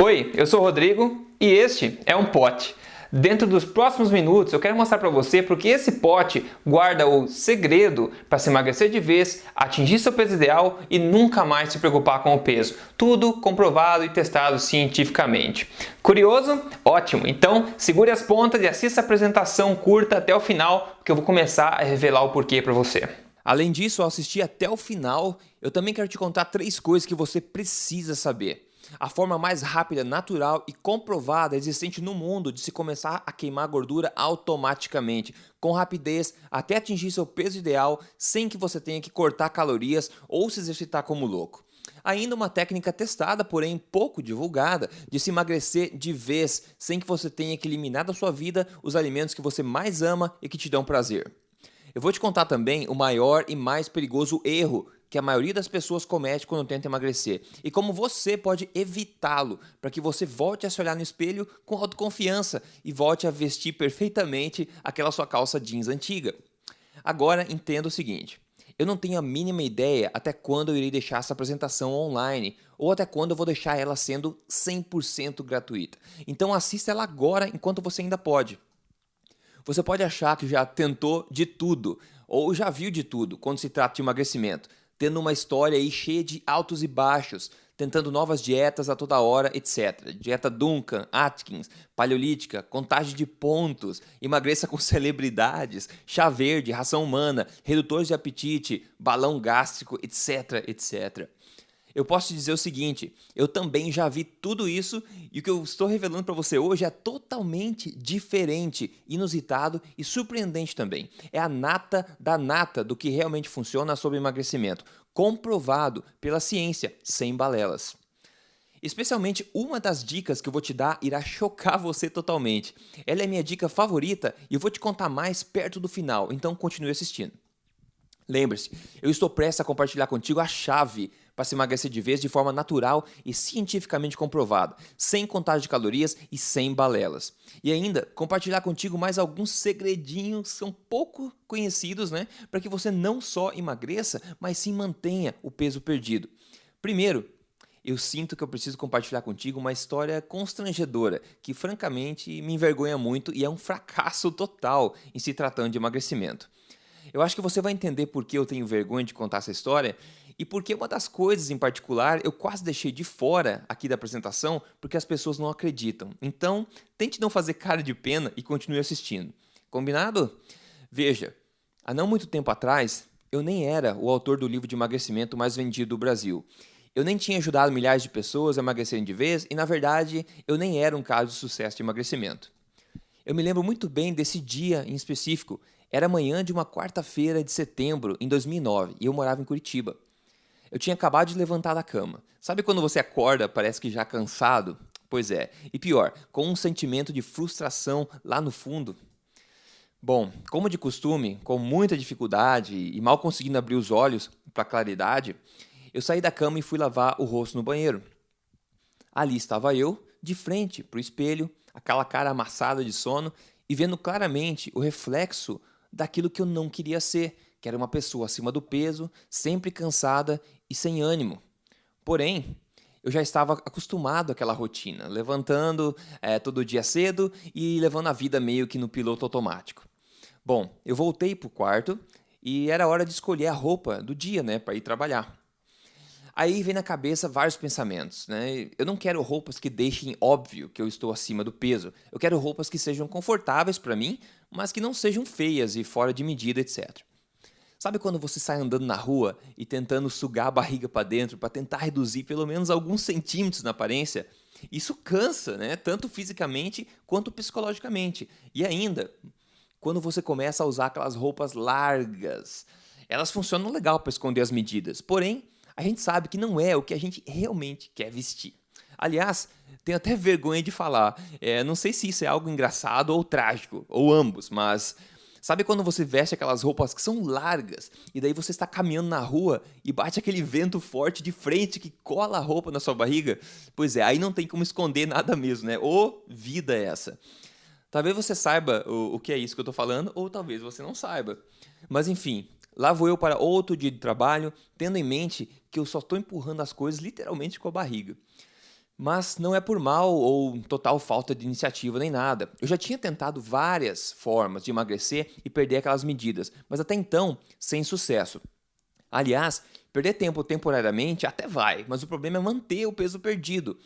Oi, eu sou o Rodrigo e este é um pote. Dentro dos próximos minutos eu quero mostrar para você porque esse pote guarda o segredo para se emagrecer de vez, atingir seu peso ideal e nunca mais se preocupar com o peso. Tudo comprovado e testado cientificamente. Curioso? Ótimo! Então segure as pontas e assista a apresentação curta até o final, porque eu vou começar a revelar o porquê para você. Além disso, ao assistir até o final, eu também quero te contar 3 coisas que você precisa saber. A forma mais rápida, natural e comprovada existente no mundo de se começar a queimar gordura automaticamente, com rapidez, até atingir seu peso ideal, sem que você tenha que cortar calorias ou se exercitar como louco. Ainda uma técnica testada, porém pouco divulgada, de se emagrecer de vez, sem que você tenha que eliminar da sua vida os alimentos que você mais ama e que te dão prazer. Eu vou te contar também o maior e mais perigoso erro que a maioria das pessoas comete quando tenta emagrecer e como você pode evitá-lo para que você volte a se olhar no espelho com autoconfiança e volte a vestir perfeitamente aquela sua calça jeans antiga. Agora entenda o seguinte, eu não tenho a mínima ideia até quando eu irei deixar essa apresentação online ou até quando eu vou deixar ela sendo 100% gratuita. Então assista ela agora enquanto você ainda pode. Você pode achar que já tentou de tudo ou já viu de tudo quando se trata de emagrecimento, tendo uma história aí cheia de altos e baixos, tentando novas dietas a toda hora, etc. Dieta Duncan, Atkins, paleolítica, contagem de pontos, emagreça com celebridades, chá verde, ração humana, redutores de apetite, balão gástrico, etc, etc. Eu posso te dizer o seguinte, eu também já vi tudo isso e o que eu estou revelando para você hoje é totalmente diferente, inusitado e surpreendente também. É a nata da nata do que realmente funciona sobre emagrecimento, comprovado pela ciência, sem balelas. Especialmente uma das dicas que eu vou te dar irá chocar você totalmente. Ela é minha dica favorita e eu vou te contar mais perto do final, então continue assistindo. Lembre-se, eu estou prestes a compartilhar contigo a chave para se emagrecer de vez de forma natural e cientificamente comprovada, sem contagem de calorias e sem balelas. E ainda, compartilhar contigo mais alguns segredinhos que são pouco conhecidos, né? Para que você não só emagreça, mas sim mantenha o peso perdido. Primeiro, eu sinto que eu preciso compartilhar contigo uma história constrangedora, que francamente me envergonha muito e é um fracasso total em se tratando de emagrecimento. Eu acho que você vai entender por que eu tenho vergonha de contar essa história e porque uma das coisas em particular eu quase deixei de fora aqui da apresentação porque as pessoas não acreditam. Então, tente não fazer cara de pena e continue assistindo. Combinado? Veja, há não muito tempo atrás, eu nem era o autor do livro de emagrecimento mais vendido do Brasil. Eu nem tinha ajudado milhares de pessoas a emagrecerem de vez e, na verdade, eu nem era um caso de sucesso de emagrecimento. Eu me lembro muito bem desse dia em específico. Era manhã de uma quarta-feira de setembro, em 2009, e eu morava em Curitiba. Eu tinha acabado de levantar da cama. Sabe quando você acorda, parece que já cansado? Pois é, e pior, com um sentimento de frustração lá no fundo. Bom, como de costume, com muita dificuldade e mal conseguindo abrir os olhos para a claridade, eu saí da cama e fui lavar o rosto no banheiro. Ali estava eu, de frente para o espelho, aquela cara amassada de sono e vendo claramente o reflexo daquilo que eu não queria ser, que era uma pessoa acima do peso, sempre cansada e sem ânimo. Porém, eu já estava acostumado àquela rotina, levantando todo dia cedo e levando a vida meio que no piloto automático. Bom, eu voltei para o quarto e era hora de escolher a roupa do dia, né, para ir trabalhar. Aí vem na cabeça vários pensamentos, né? Eu não quero roupas que deixem óbvio que eu estou acima do peso. Eu quero roupas que sejam confortáveis para mim, mas que não sejam feias e fora de medida, etc. Sabe quando você sai andando na rua e tentando sugar a barriga para dentro para tentar reduzir pelo menos alguns centímetros na aparência? Isso cansa, né? Tanto fisicamente quanto psicologicamente. E ainda, quando você começa a usar aquelas roupas largas, elas funcionam legal para esconder as medidas, porém a gente sabe que não é o que a gente realmente quer vestir. Aliás, tenho até vergonha de falar, não sei se isso é algo engraçado ou trágico, ou ambos, mas sabe quando você veste aquelas roupas que são largas e daí você está caminhando na rua e bate aquele vento forte de frente que cola a roupa na sua barriga? Pois é, aí não tem como esconder nada mesmo, né? Ô, vida é essa! Talvez você saiba o que é isso que eu estou falando, ou talvez você não saiba. Mas enfim, lá vou eu para outro dia de trabalho, tendo em mente que eu só estou empurrando as coisas literalmente com a barriga. Mas não é por mal ou total falta de iniciativa nem nada. Eu já tinha tentado várias formas de emagrecer e perder aquelas medidas, mas até então sem sucesso. Aliás, perder tempo temporariamente até vai, mas o problema é manter o peso perdido.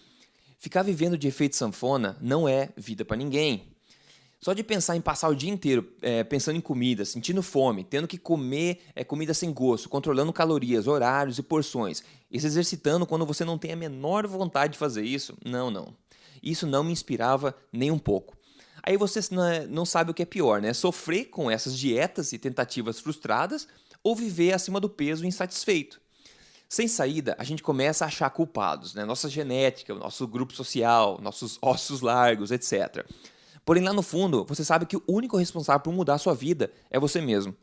Ficar vivendo de efeito sanfona não é vida para ninguém. Só de pensar em passar o dia inteiro pensando em comida, sentindo fome, tendo que comer comida sem gosto, controlando calorias, horários e porções, e se exercitando quando você não tem a menor vontade de fazer isso, não. Isso não me inspirava nem um pouco. Aí você não sabe o que é pior, né? Sofrer com essas dietas e tentativas frustradas ou viver acima do peso insatisfeito. Sem saída, a gente começa a achar culpados, né? Nossa genética, nosso grupo social, nossos ossos largos, etc. Porém, lá no fundo, você sabe que o único responsável por mudar a sua vida é você mesmo.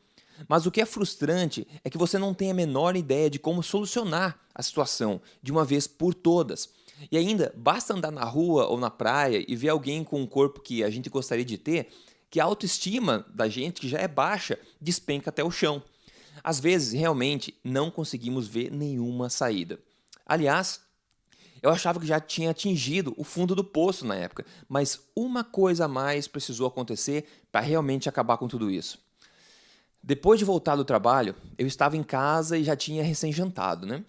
Mas o que é frustrante é que você não tem a menor ideia de como solucionar a situação de uma vez por todas. E ainda, basta andar na rua ou na praia e ver alguém com um corpo que a gente gostaria de ter, que a autoestima da gente, que já é baixa, despenca até o chão. Às vezes, realmente, não conseguimos ver nenhuma saída. Aliás, eu achava que já tinha atingido o fundo do poço na época, mas uma coisa a mais precisou acontecer para realmente acabar com tudo isso. Depois de voltar do trabalho, eu estava em casa e já tinha recém-jantado, né?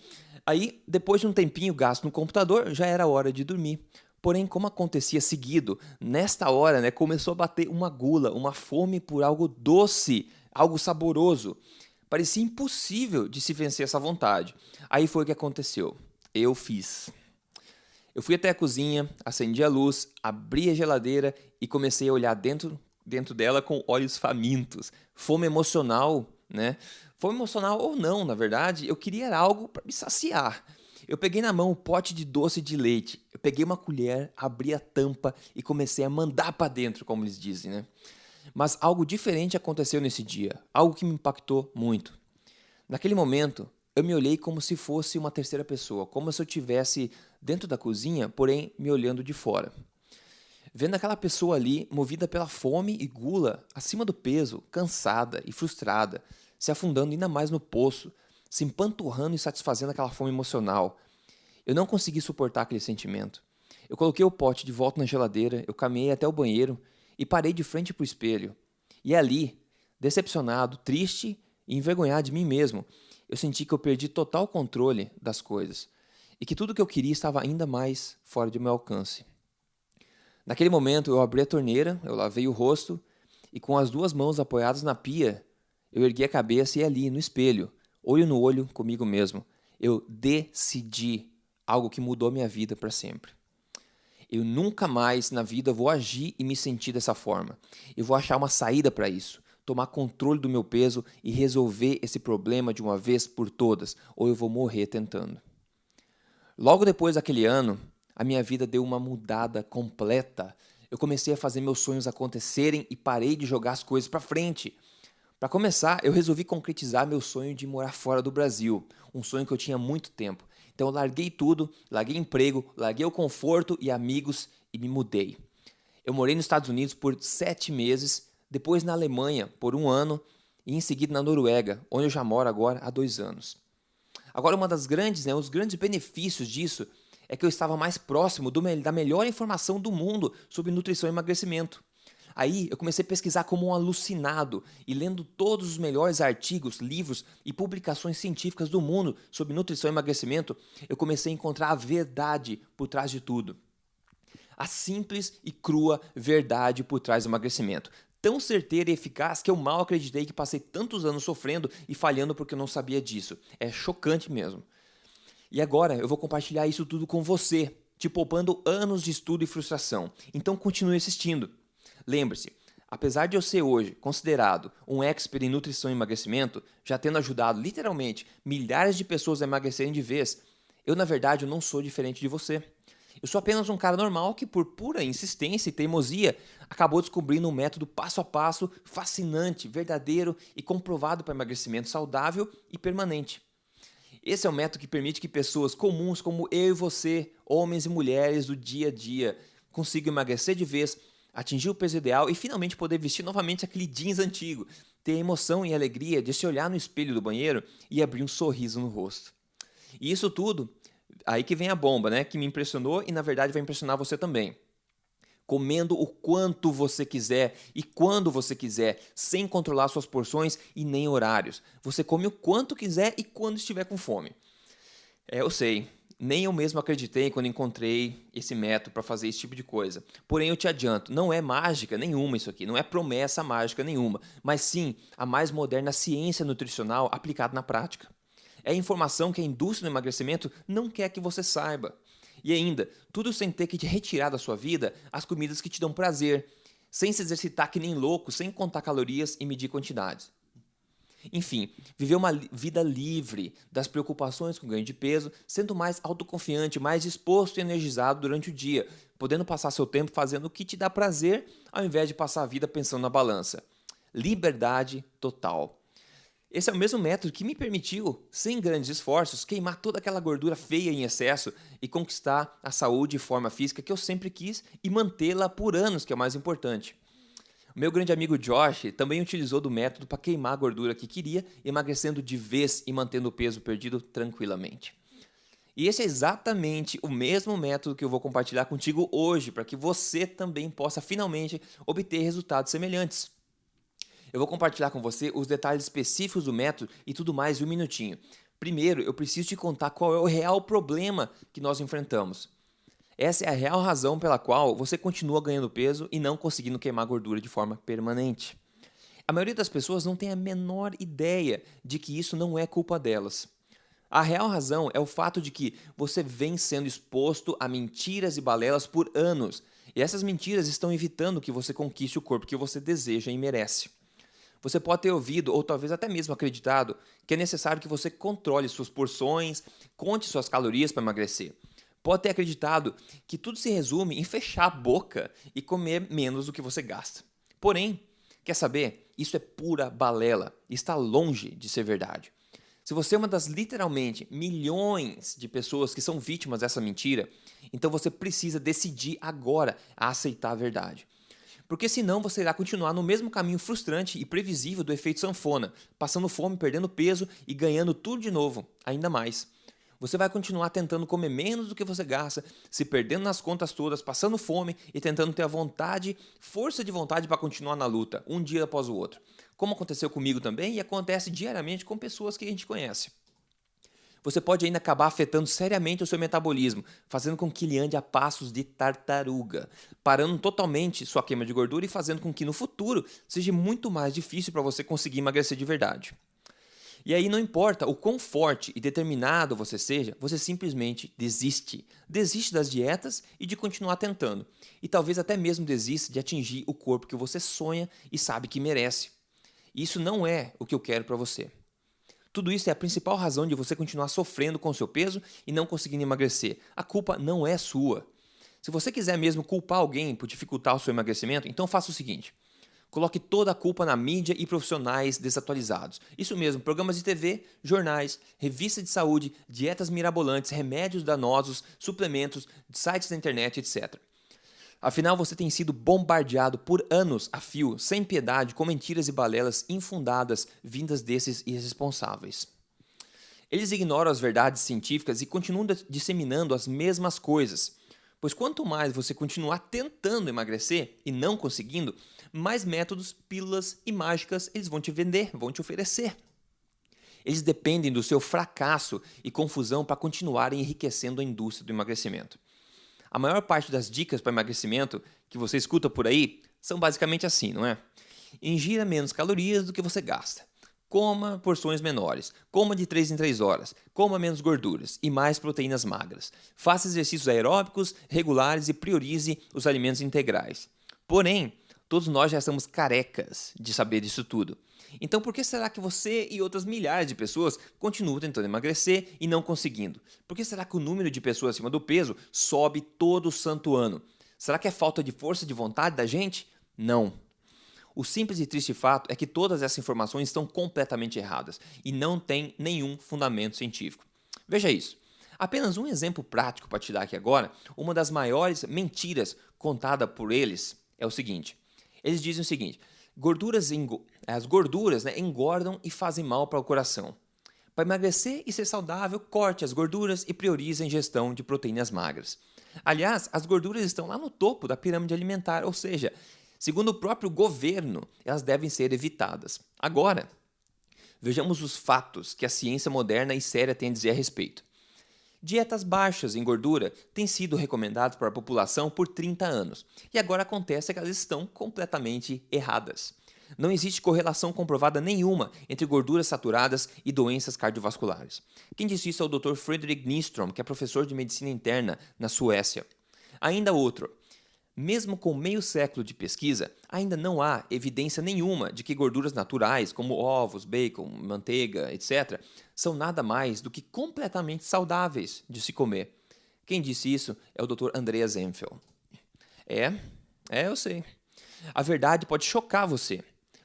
Aí, depois de um tempinho gasto no computador, já era hora de dormir. Porém, como acontecia seguido, nesta hora, né, começou a bater uma gula, uma fome por algo doce, algo saboroso. Parecia impossível de se vencer essa vontade. Aí foi o que aconteceu. Eu fiz. Eu fui até a cozinha, acendi a luz, abri a geladeira e comecei a olhar dentro dela com olhos famintos. Fome emocional, né? Fome emocional ou não, na verdade, eu queria algo para me saciar. Eu peguei na mão o pote de doce de leite. Eu peguei uma colher, abri a tampa e comecei a mandar para dentro, como eles dizem, né? Mas algo diferente aconteceu nesse dia, algo que me impactou muito. Naquele momento, eu me olhei como se fosse uma terceira pessoa, como se eu estivesse dentro da cozinha, porém me olhando de fora. Vendo aquela pessoa ali, movida pela fome e gula, acima do peso, cansada e frustrada, se afundando ainda mais no poço, se empanturrando e satisfazendo aquela fome emocional. Eu não consegui suportar aquele sentimento. Eu coloquei o pote de volta na geladeira, eu caminhei até o banheiro e parei de frente para o espelho. E ali, decepcionado, triste e envergonhado de mim mesmo, eu senti que eu perdi total controle das coisas e que tudo que eu queria estava ainda mais fora de meu alcance. Naquele momento, eu abri a torneira, eu lavei o rosto e com as duas mãos apoiadas na pia, eu ergui a cabeça e ali, no espelho, olho no olho comigo mesmo, eu decidi algo que mudou minha vida para sempre. Eu nunca mais na vida vou agir e me sentir dessa forma. Eu vou achar uma saída para isso, tomar controle do meu peso e resolver esse problema de uma vez por todas, ou eu vou morrer tentando. Logo depois daquele ano, a minha vida deu uma mudada completa. Eu comecei a fazer meus sonhos acontecerem e parei de jogar as coisas para frente. Para começar, eu resolvi concretizar meu sonho de morar fora do Brasil, um sonho que eu tinha há muito tempo. Então eu larguei tudo, larguei emprego, larguei o conforto e amigos e me mudei. Eu morei nos Estados Unidos por 7 meses, depois na Alemanha por 1 ano e em seguida na Noruega, onde eu já moro agora há 2 anos. Agora os grandes benefícios disso é que eu estava mais próximo da melhor informação do mundo sobre nutrição e emagrecimento. Aí eu comecei a pesquisar como um alucinado e lendo todos os melhores artigos, livros e publicações científicas do mundo sobre nutrição e emagrecimento, eu comecei a encontrar a verdade por trás de tudo. A simples e crua verdade por trás do emagrecimento. Tão certeira e eficaz que eu mal acreditei que passei tantos anos sofrendo e falhando porque eu não sabia disso. É chocante mesmo. E agora eu vou compartilhar isso tudo com você, te poupando anos de estudo e frustração. Então continue assistindo. Lembre-se, apesar de eu ser hoje considerado um expert em nutrição e emagrecimento, já tendo ajudado literalmente milhares de pessoas a emagrecerem de vez, eu na verdade não sou diferente de você. Eu sou apenas um cara normal que por pura insistência e teimosia acabou descobrindo um método passo a passo, fascinante, verdadeiro e comprovado para emagrecimento saudável e permanente. Esse é o método que permite que pessoas comuns como eu e você, homens e mulheres do dia a dia, consigam emagrecer de vez, atingir o peso ideal e finalmente poder vestir novamente aquele jeans antigo, ter a emoção e a alegria de se olhar no espelho do banheiro e abrir um sorriso no rosto. E isso tudo Aí que vem a bomba, né? Que me impressionou e na verdade vai impressionar você também. Comendo o quanto você quiser e quando você quiser, sem controlar suas porções e nem horários. Você come o quanto quiser e quando estiver com fome. Eu sei, nem eu mesmo acreditei quando encontrei esse método para fazer esse tipo de coisa. Porém, eu te adianto, não é mágica nenhuma isso aqui, não é promessa mágica nenhuma, mas sim a mais moderna ciência nutricional aplicada na prática. É informação que a indústria do emagrecimento não quer que você saiba. E ainda, tudo sem ter que te retirar da sua vida as comidas que te dão prazer, sem se exercitar que nem louco, sem contar calorias e medir quantidades. Enfim, viver uma vida livre das preocupações com ganho de peso, sendo mais autoconfiante, mais disposto e energizado durante o dia, podendo passar seu tempo fazendo o que te dá prazer, ao invés de passar a vida pensando na balança. Liberdade total. Esse é o mesmo método que me permitiu, sem grandes esforços, queimar toda aquela gordura feia em excesso e conquistar a saúde e forma física que eu sempre quis e mantê-la por anos, que é o mais importante. O meu grande amigo Josh também utilizou do método para queimar a gordura que queria, emagrecendo de vez e mantendo o peso perdido tranquilamente. E esse é exatamente o mesmo método que eu vou compartilhar contigo hoje, para que você também possa finalmente obter resultados semelhantes. Eu vou compartilhar com você os detalhes específicos do método e tudo mais em um minutinho. Primeiro, eu preciso te contar qual é o real problema que nós enfrentamos. Essa é a real razão pela qual você continua ganhando peso e não conseguindo queimar gordura de forma permanente. A maioria das pessoas não tem a menor ideia de que isso não é culpa delas. A real razão é o fato de que você vem sendo exposto a mentiras e balelas por anos, e essas mentiras estão evitando que você conquiste o corpo que você deseja e merece. Você pode ter ouvido, ou talvez até mesmo acreditado, que é necessário que você controle suas porções, conte suas calorias para emagrecer. Pode ter acreditado que tudo se resume em fechar a boca e comer menos do que você gasta. Porém, quer saber? Isso é pura balela e está longe de ser verdade. Se você é uma das literalmente milhões de pessoas que são vítimas dessa mentira, então você precisa decidir agora a aceitar a verdade. Porque senão você irá continuar no mesmo caminho frustrante e previsível do efeito sanfona, passando fome, perdendo peso e ganhando tudo de novo, ainda mais. Você vai continuar tentando comer menos do que você gasta, se perdendo nas contas todas, passando fome e tentando ter a vontade, força de vontade para continuar na luta, um dia após o outro. Como aconteceu comigo também e acontece diariamente com pessoas que a gente conhece. Você pode ainda acabar afetando seriamente o seu metabolismo, fazendo com que ele ande a passos de tartaruga, parando totalmente sua queima de gordura e fazendo com que no futuro seja muito mais difícil para você conseguir emagrecer de verdade. E aí não importa o quão forte e determinado você seja, você simplesmente desiste. Desiste das dietas e de continuar tentando. E talvez até mesmo desista de atingir o corpo que você sonha e sabe que merece. Isso não é o que eu quero para você. Tudo isso é a principal razão de você continuar sofrendo com o seu peso e não conseguindo emagrecer. A culpa não é sua. Se você quiser mesmo culpar alguém por dificultar o seu emagrecimento, então faça o seguinte. Coloque toda a culpa na mídia e profissionais desatualizados. Isso mesmo, programas de TV, jornais, revistas de saúde, dietas mirabolantes, remédios danosos, suplementos, sites da internet, etc. Afinal, você tem sido bombardeado por anos a fio, sem piedade, com mentiras e balelas infundadas vindas desses irresponsáveis. Eles ignoram as verdades científicas e continuam disseminando as mesmas coisas. Pois quanto mais você continuar tentando emagrecer e não conseguindo, mais métodos, pílulas e mágicas eles vão te vender, vão te oferecer. Eles dependem do seu fracasso e confusão para continuarem enriquecendo a indústria do emagrecimento. A maior parte das dicas para emagrecimento que você escuta por aí são basicamente assim, não é? Ingira menos calorias do que você gasta. Coma porções menores. Coma de 3 em 3 horas. Coma menos gorduras e mais proteínas magras. Faça exercícios aeróbicos regulares e priorize os alimentos integrais. Porém, todos nós já estamos carecas de saber disso tudo. Então, por que será que você e outras milhares de pessoas continuam tentando emagrecer e não conseguindo? Por que será que o número de pessoas acima do peso sobe todo santo ano? Será que é falta de força de vontade da gente? Não. O simples e triste fato é que todas essas informações estão completamente erradas e não têm nenhum fundamento científico. Veja isso. Apenas um exemplo prático para te dar aqui agora, uma das maiores mentiras contada por eles é o seguinte. Eles dizem o seguinte, as gorduras engordam e fazem mal para o coração. Para emagrecer e ser saudável, corte as gorduras e priorize a ingestão de proteínas magras. Aliás, as gorduras estão lá no topo da pirâmide alimentar, ou seja, segundo o próprio governo, elas devem ser evitadas. Agora, vejamos os fatos que a ciência moderna e séria tem a dizer a respeito. Dietas baixas em gordura têm sido recomendadas para a população por 30 anos, e agora acontece que elas estão completamente erradas. Não existe correlação comprovada nenhuma entre gorduras saturadas e doenças cardiovasculares. Quem disse isso é o Dr. Fredrik Nystrom, que é professor de medicina interna na Suécia. Ainda outro. Mesmo com meio século de pesquisa, ainda não há evidência nenhuma de que gorduras naturais, como ovos, bacon, manteiga, etc., são nada mais do que completamente saudáveis de se comer. Quem disse isso é o Dr. Andreas Eenfeldt. Eu sei. A verdade pode chocar você.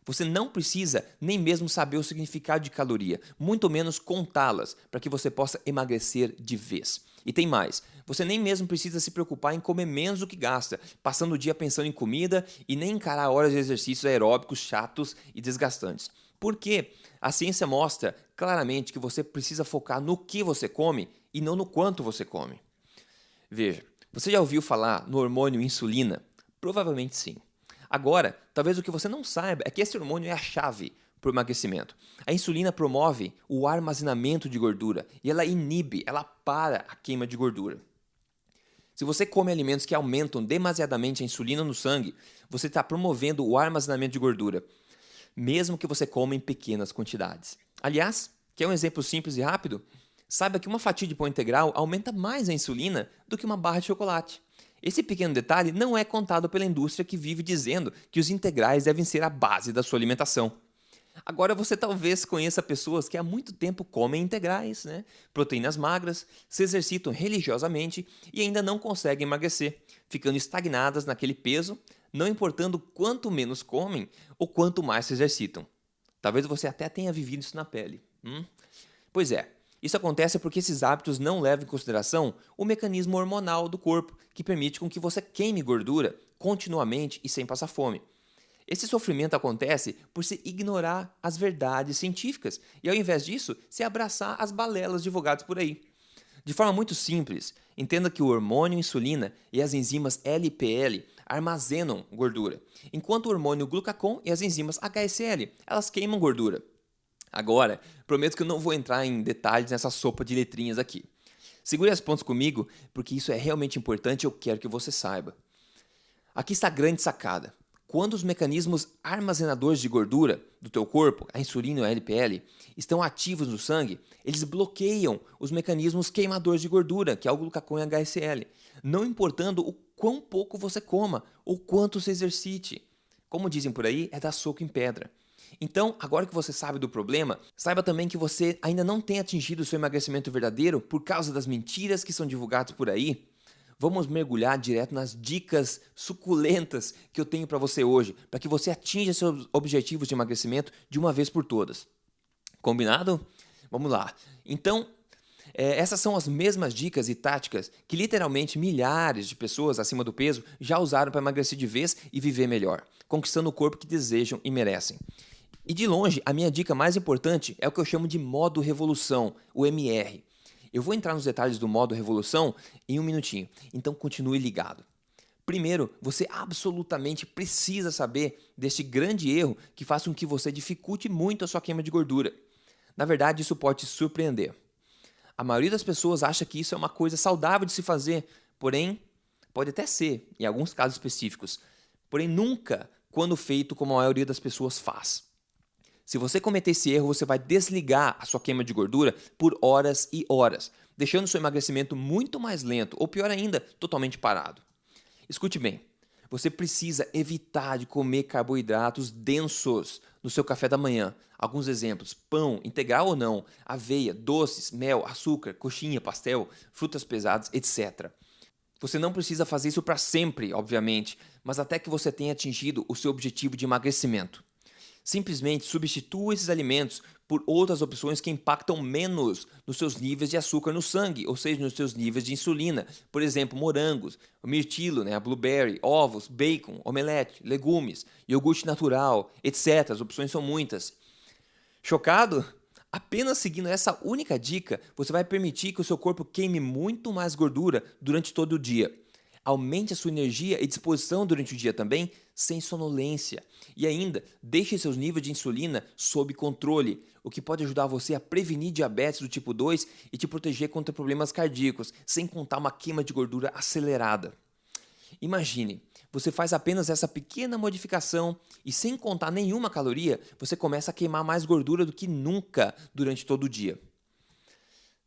Você não precisa nem mesmo saber o significado de caloria, muito menos contá-las, para que você possa emagrecer de vez. E tem mais, você nem mesmo precisa se preocupar em comer menos do que gasta, passando o dia pensando em comida e nem encarar horas de exercícios aeróbicos chatos e desgastantes. Porque a ciência mostra claramente que você precisa focar no que você come e não no quanto você come. Veja, você já ouviu falar no hormônio insulina? Provavelmente sim. Agora, talvez o que você não saiba é que esse hormônio é a chave para o emagrecimento. A insulina promove o armazenamento de gordura e ela para a queima de gordura. Se você come alimentos que aumentam demasiadamente a insulina no sangue, você está promovendo o armazenamento de gordura, mesmo que você coma em pequenas quantidades. Aliás, quer um exemplo simples e rápido? Saiba que uma fatia de pão integral aumenta mais a insulina do que uma barra de chocolate. Esse pequeno detalhe não é contado pela indústria que vive dizendo que os integrais devem ser a base da sua alimentação. Agora você talvez conheça pessoas que há muito tempo comem integrais, proteínas magras, se exercitam religiosamente e ainda não conseguem emagrecer, ficando estagnadas naquele peso, não importando quanto menos comem ou quanto mais se exercitam. Talvez você até tenha vivido isso na pele. Pois é. Isso acontece porque esses hábitos não levam em consideração o mecanismo hormonal do corpo, que permite com que você queime gordura continuamente e sem passar fome. Esse sofrimento acontece por se ignorar as verdades científicas e, ao invés disso, se abraçar as balelas divulgadas por aí. De forma muito simples, entenda que o hormônio insulina e as enzimas LPL armazenam gordura, enquanto o hormônio glucagon e as enzimas HSL, elas queimam gordura. Agora, prometo que eu não vou entrar em detalhes nessa sopa de letrinhas aqui. Segure as pontas comigo, porque isso é realmente importante e eu quero que você saiba. Aqui está a grande sacada. Quando os mecanismos armazenadores de gordura do teu corpo, a insulina e o LPL, estão ativos no sangue, eles bloqueiam os mecanismos queimadores de gordura, que é o glucagon e o HSL, não importando o quão pouco você coma ou quanto se exercite. Como dizem por aí, é dar soco em pedra. Então, agora que você sabe do problema, saiba também que você ainda não tem atingido o seu emagrecimento verdadeiro por causa das mentiras que são divulgadas por aí. Vamos mergulhar direto nas dicas suculentas que eu tenho para você hoje, para que você atinja seus objetivos de emagrecimento de uma vez por todas. Combinado? Vamos lá. Então, essas são as mesmas dicas e táticas que literalmente milhares de pessoas acima do peso já usaram para emagrecer de vez e viver melhor, conquistando o corpo que desejam e merecem. E de longe, a minha dica mais importante é o que eu chamo de modo revolução, o MR. Eu vou entrar nos detalhes do modo revolução em um minutinho, então continue ligado. Primeiro, você absolutamente precisa saber deste grande erro que faz com que você dificulte muito a sua queima de gordura. Na verdade, isso pode te surpreender. A maioria das pessoas acha que isso é uma coisa saudável de se fazer, porém, pode até ser, em alguns casos específicos, porém nunca quando feito como a maioria das pessoas faz. Se você cometer esse erro, você vai desligar a sua queima de gordura por horas e horas, deixando seu emagrecimento muito mais lento, ou pior ainda, totalmente parado. Escute bem, você precisa evitar de comer carboidratos densos no seu café da manhã. Alguns exemplos: pão, integral ou não, aveia, doces, mel, açúcar, coxinha, pastel, frutas pesadas, etc. Você não precisa fazer isso para sempre, obviamente, mas até que você tenha atingido o seu objetivo de emagrecimento. Simplesmente substitua esses alimentos por outras opções que impactam menos nos seus níveis de açúcar no sangue, ou seja, nos seus níveis de insulina. Por exemplo, morangos, mirtilo, a blueberry, ovos, bacon, omelete, legumes, iogurte natural, etc. As opções são muitas. Chocado? Apenas seguindo essa única dica, você vai permitir que o seu corpo queime muito mais gordura durante todo o dia. Aumente a sua energia e disposição durante o dia também, sem sonolência. E ainda, deixe seus níveis de insulina sob controle, o que pode ajudar você a prevenir diabetes do tipo 2 e te proteger contra problemas cardíacos, sem contar uma queima de gordura acelerada. Imagine, você faz apenas essa pequena modificação e sem contar nenhuma caloria, você começa a queimar mais gordura do que nunca durante todo o dia,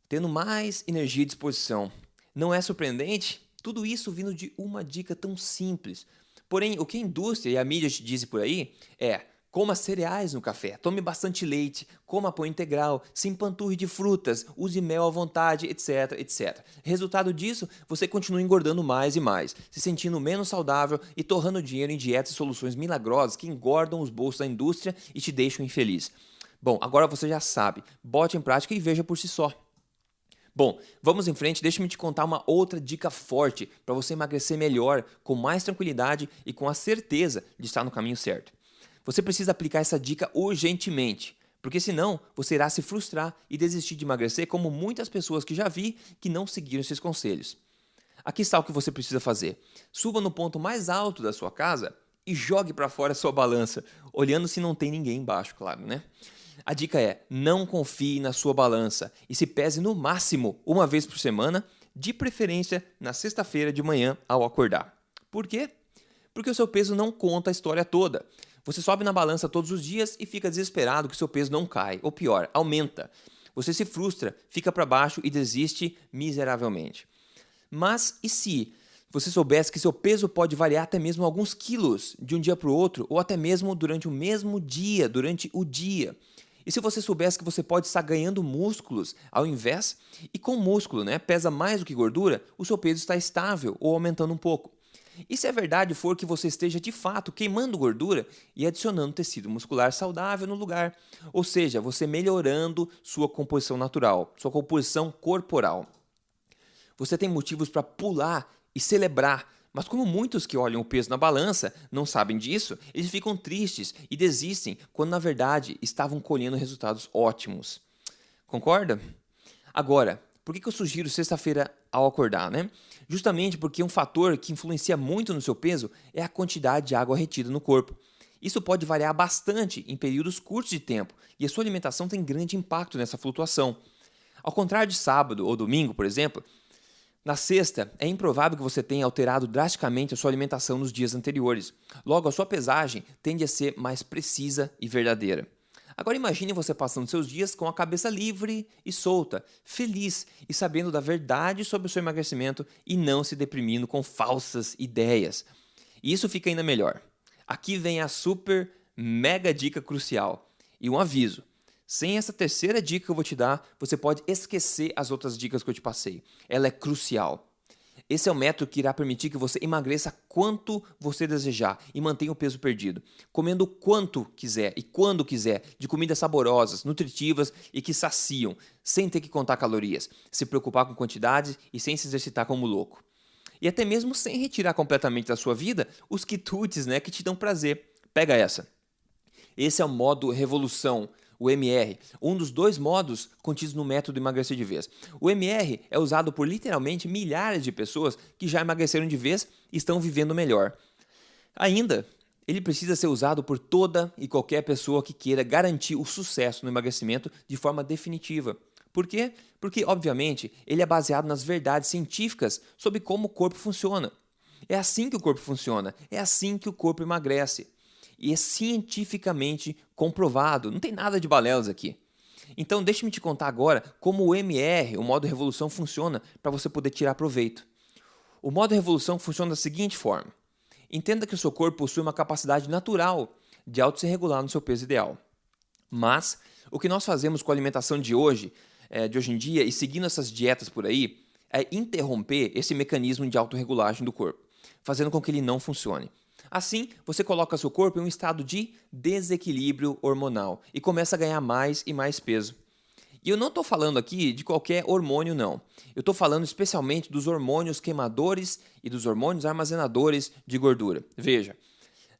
tendo mais energia e disposição. Não é surpreendente? Tudo isso vindo de uma dica tão simples. Porém, o que a indústria e a mídia te dizem por aí é: coma cereais no café, tome bastante leite, coma pão integral, se empanturre de frutas, use mel à vontade, etc, etc. Resultado disso, você continua engordando mais e mais, se sentindo menos saudável e torrando dinheiro em dietas e soluções milagrosas que engordam os bolsos da indústria e te deixam infeliz. Bom, agora você já sabe, bote em prática e veja por si só. Bom, vamos em frente, deixa-me te contar uma outra dica forte para você emagrecer melhor, com mais tranquilidade e com a certeza de estar no caminho certo. Você precisa aplicar essa dica urgentemente, porque senão você irá se frustrar e desistir de emagrecer como muitas pessoas que já vi que não seguiram esses conselhos. Aqui está o que você precisa fazer. Suba no ponto mais alto da sua casa e jogue para fora a sua balança, olhando se não tem ninguém embaixo, claro, né? A dica é: não confie na sua balança e se pese no máximo uma vez por semana, de preferência na sexta-feira de manhã ao acordar. Por quê? Porque o seu peso não conta a história toda. Você sobe na balança todos os dias e fica desesperado que seu peso não cai, ou pior, aumenta. Você se frustra, fica para baixo e desiste miseravelmente. Mas e se você soubesse que seu peso pode variar até mesmo alguns quilos de um dia para o outro, ou até mesmo durante o mesmo dia, durante o dia? E se você soubesse que você pode estar ganhando músculos ao invés, e com músculo, pesa mais do que gordura, o seu peso está estável ou aumentando um pouco. E se a verdade for que você esteja de fato queimando gordura e adicionando tecido muscular saudável no lugar, ou seja, você melhorando sua composição natural, sua composição corporal. Você tem motivos para pular e celebrar, mas como muitos que olham o peso na balança não sabem disso, eles ficam tristes e desistem quando na verdade estavam colhendo resultados ótimos. Concorda? Agora, por que eu sugiro sexta-feira ao acordar, Justamente porque um fator que influencia muito no seu peso é a quantidade de água retida no corpo. Isso pode variar bastante em períodos curtos de tempo e a sua alimentação tem grande impacto nessa flutuação. Ao contrário de sábado ou domingo, por exemplo, na sexta, é improvável que você tenha alterado drasticamente a sua alimentação nos dias anteriores. Logo, a sua pesagem tende a ser mais precisa e verdadeira. Agora imagine você passando seus dias com a cabeça livre e solta, feliz e sabendo da verdade sobre o seu emagrecimento e não se deprimindo com falsas ideias. E isso fica ainda melhor. Aqui vem a super mega dica crucial. E um aviso: sem essa terceira dica que eu vou te dar, você pode esquecer as outras dicas que eu te passei. Ela é crucial. Esse é o método que irá permitir que você emagreça quanto você desejar e mantenha o peso perdido, comendo quanto quiser e quando quiser, de comidas saborosas, nutritivas e que saciam, sem ter que contar calorias, se preocupar com quantidades e sem se exercitar como louco. E até mesmo sem retirar completamente da sua vida os quitutes, que te dão prazer. Pega essa. Esse é o modo revolução, o MR, um dos 2 modos contidos no método emagrecer de vez. O MR é usado por literalmente milhares de pessoas que já emagreceram de vez e estão vivendo melhor. Ainda, ele precisa ser usado por toda e qualquer pessoa que queira garantir o sucesso no emagrecimento de forma definitiva. Por quê? Porque, obviamente, ele é baseado nas verdades científicas sobre como o corpo funciona. É assim que o corpo funciona, é assim que o corpo emagrece. E é cientificamente comprovado, não tem nada de balelas aqui. Então deixe-me te contar agora como o MR, o modo revolução, funciona para você poder tirar proveito. O modo revolução funciona da seguinte forma: entenda que o seu corpo possui uma capacidade natural de auto se regular no seu peso ideal. Mas o que nós fazemos com a alimentação de hoje em dia e seguindo essas dietas por aí, é interromper esse mecanismo de autorregulagem do corpo, fazendo com que ele não funcione. Assim, você coloca seu corpo em um estado de desequilíbrio hormonal e começa a ganhar mais e mais peso. E eu não estou falando aqui de qualquer hormônio, não. Eu estou falando especialmente dos hormônios queimadores e dos hormônios armazenadores de gordura. Veja,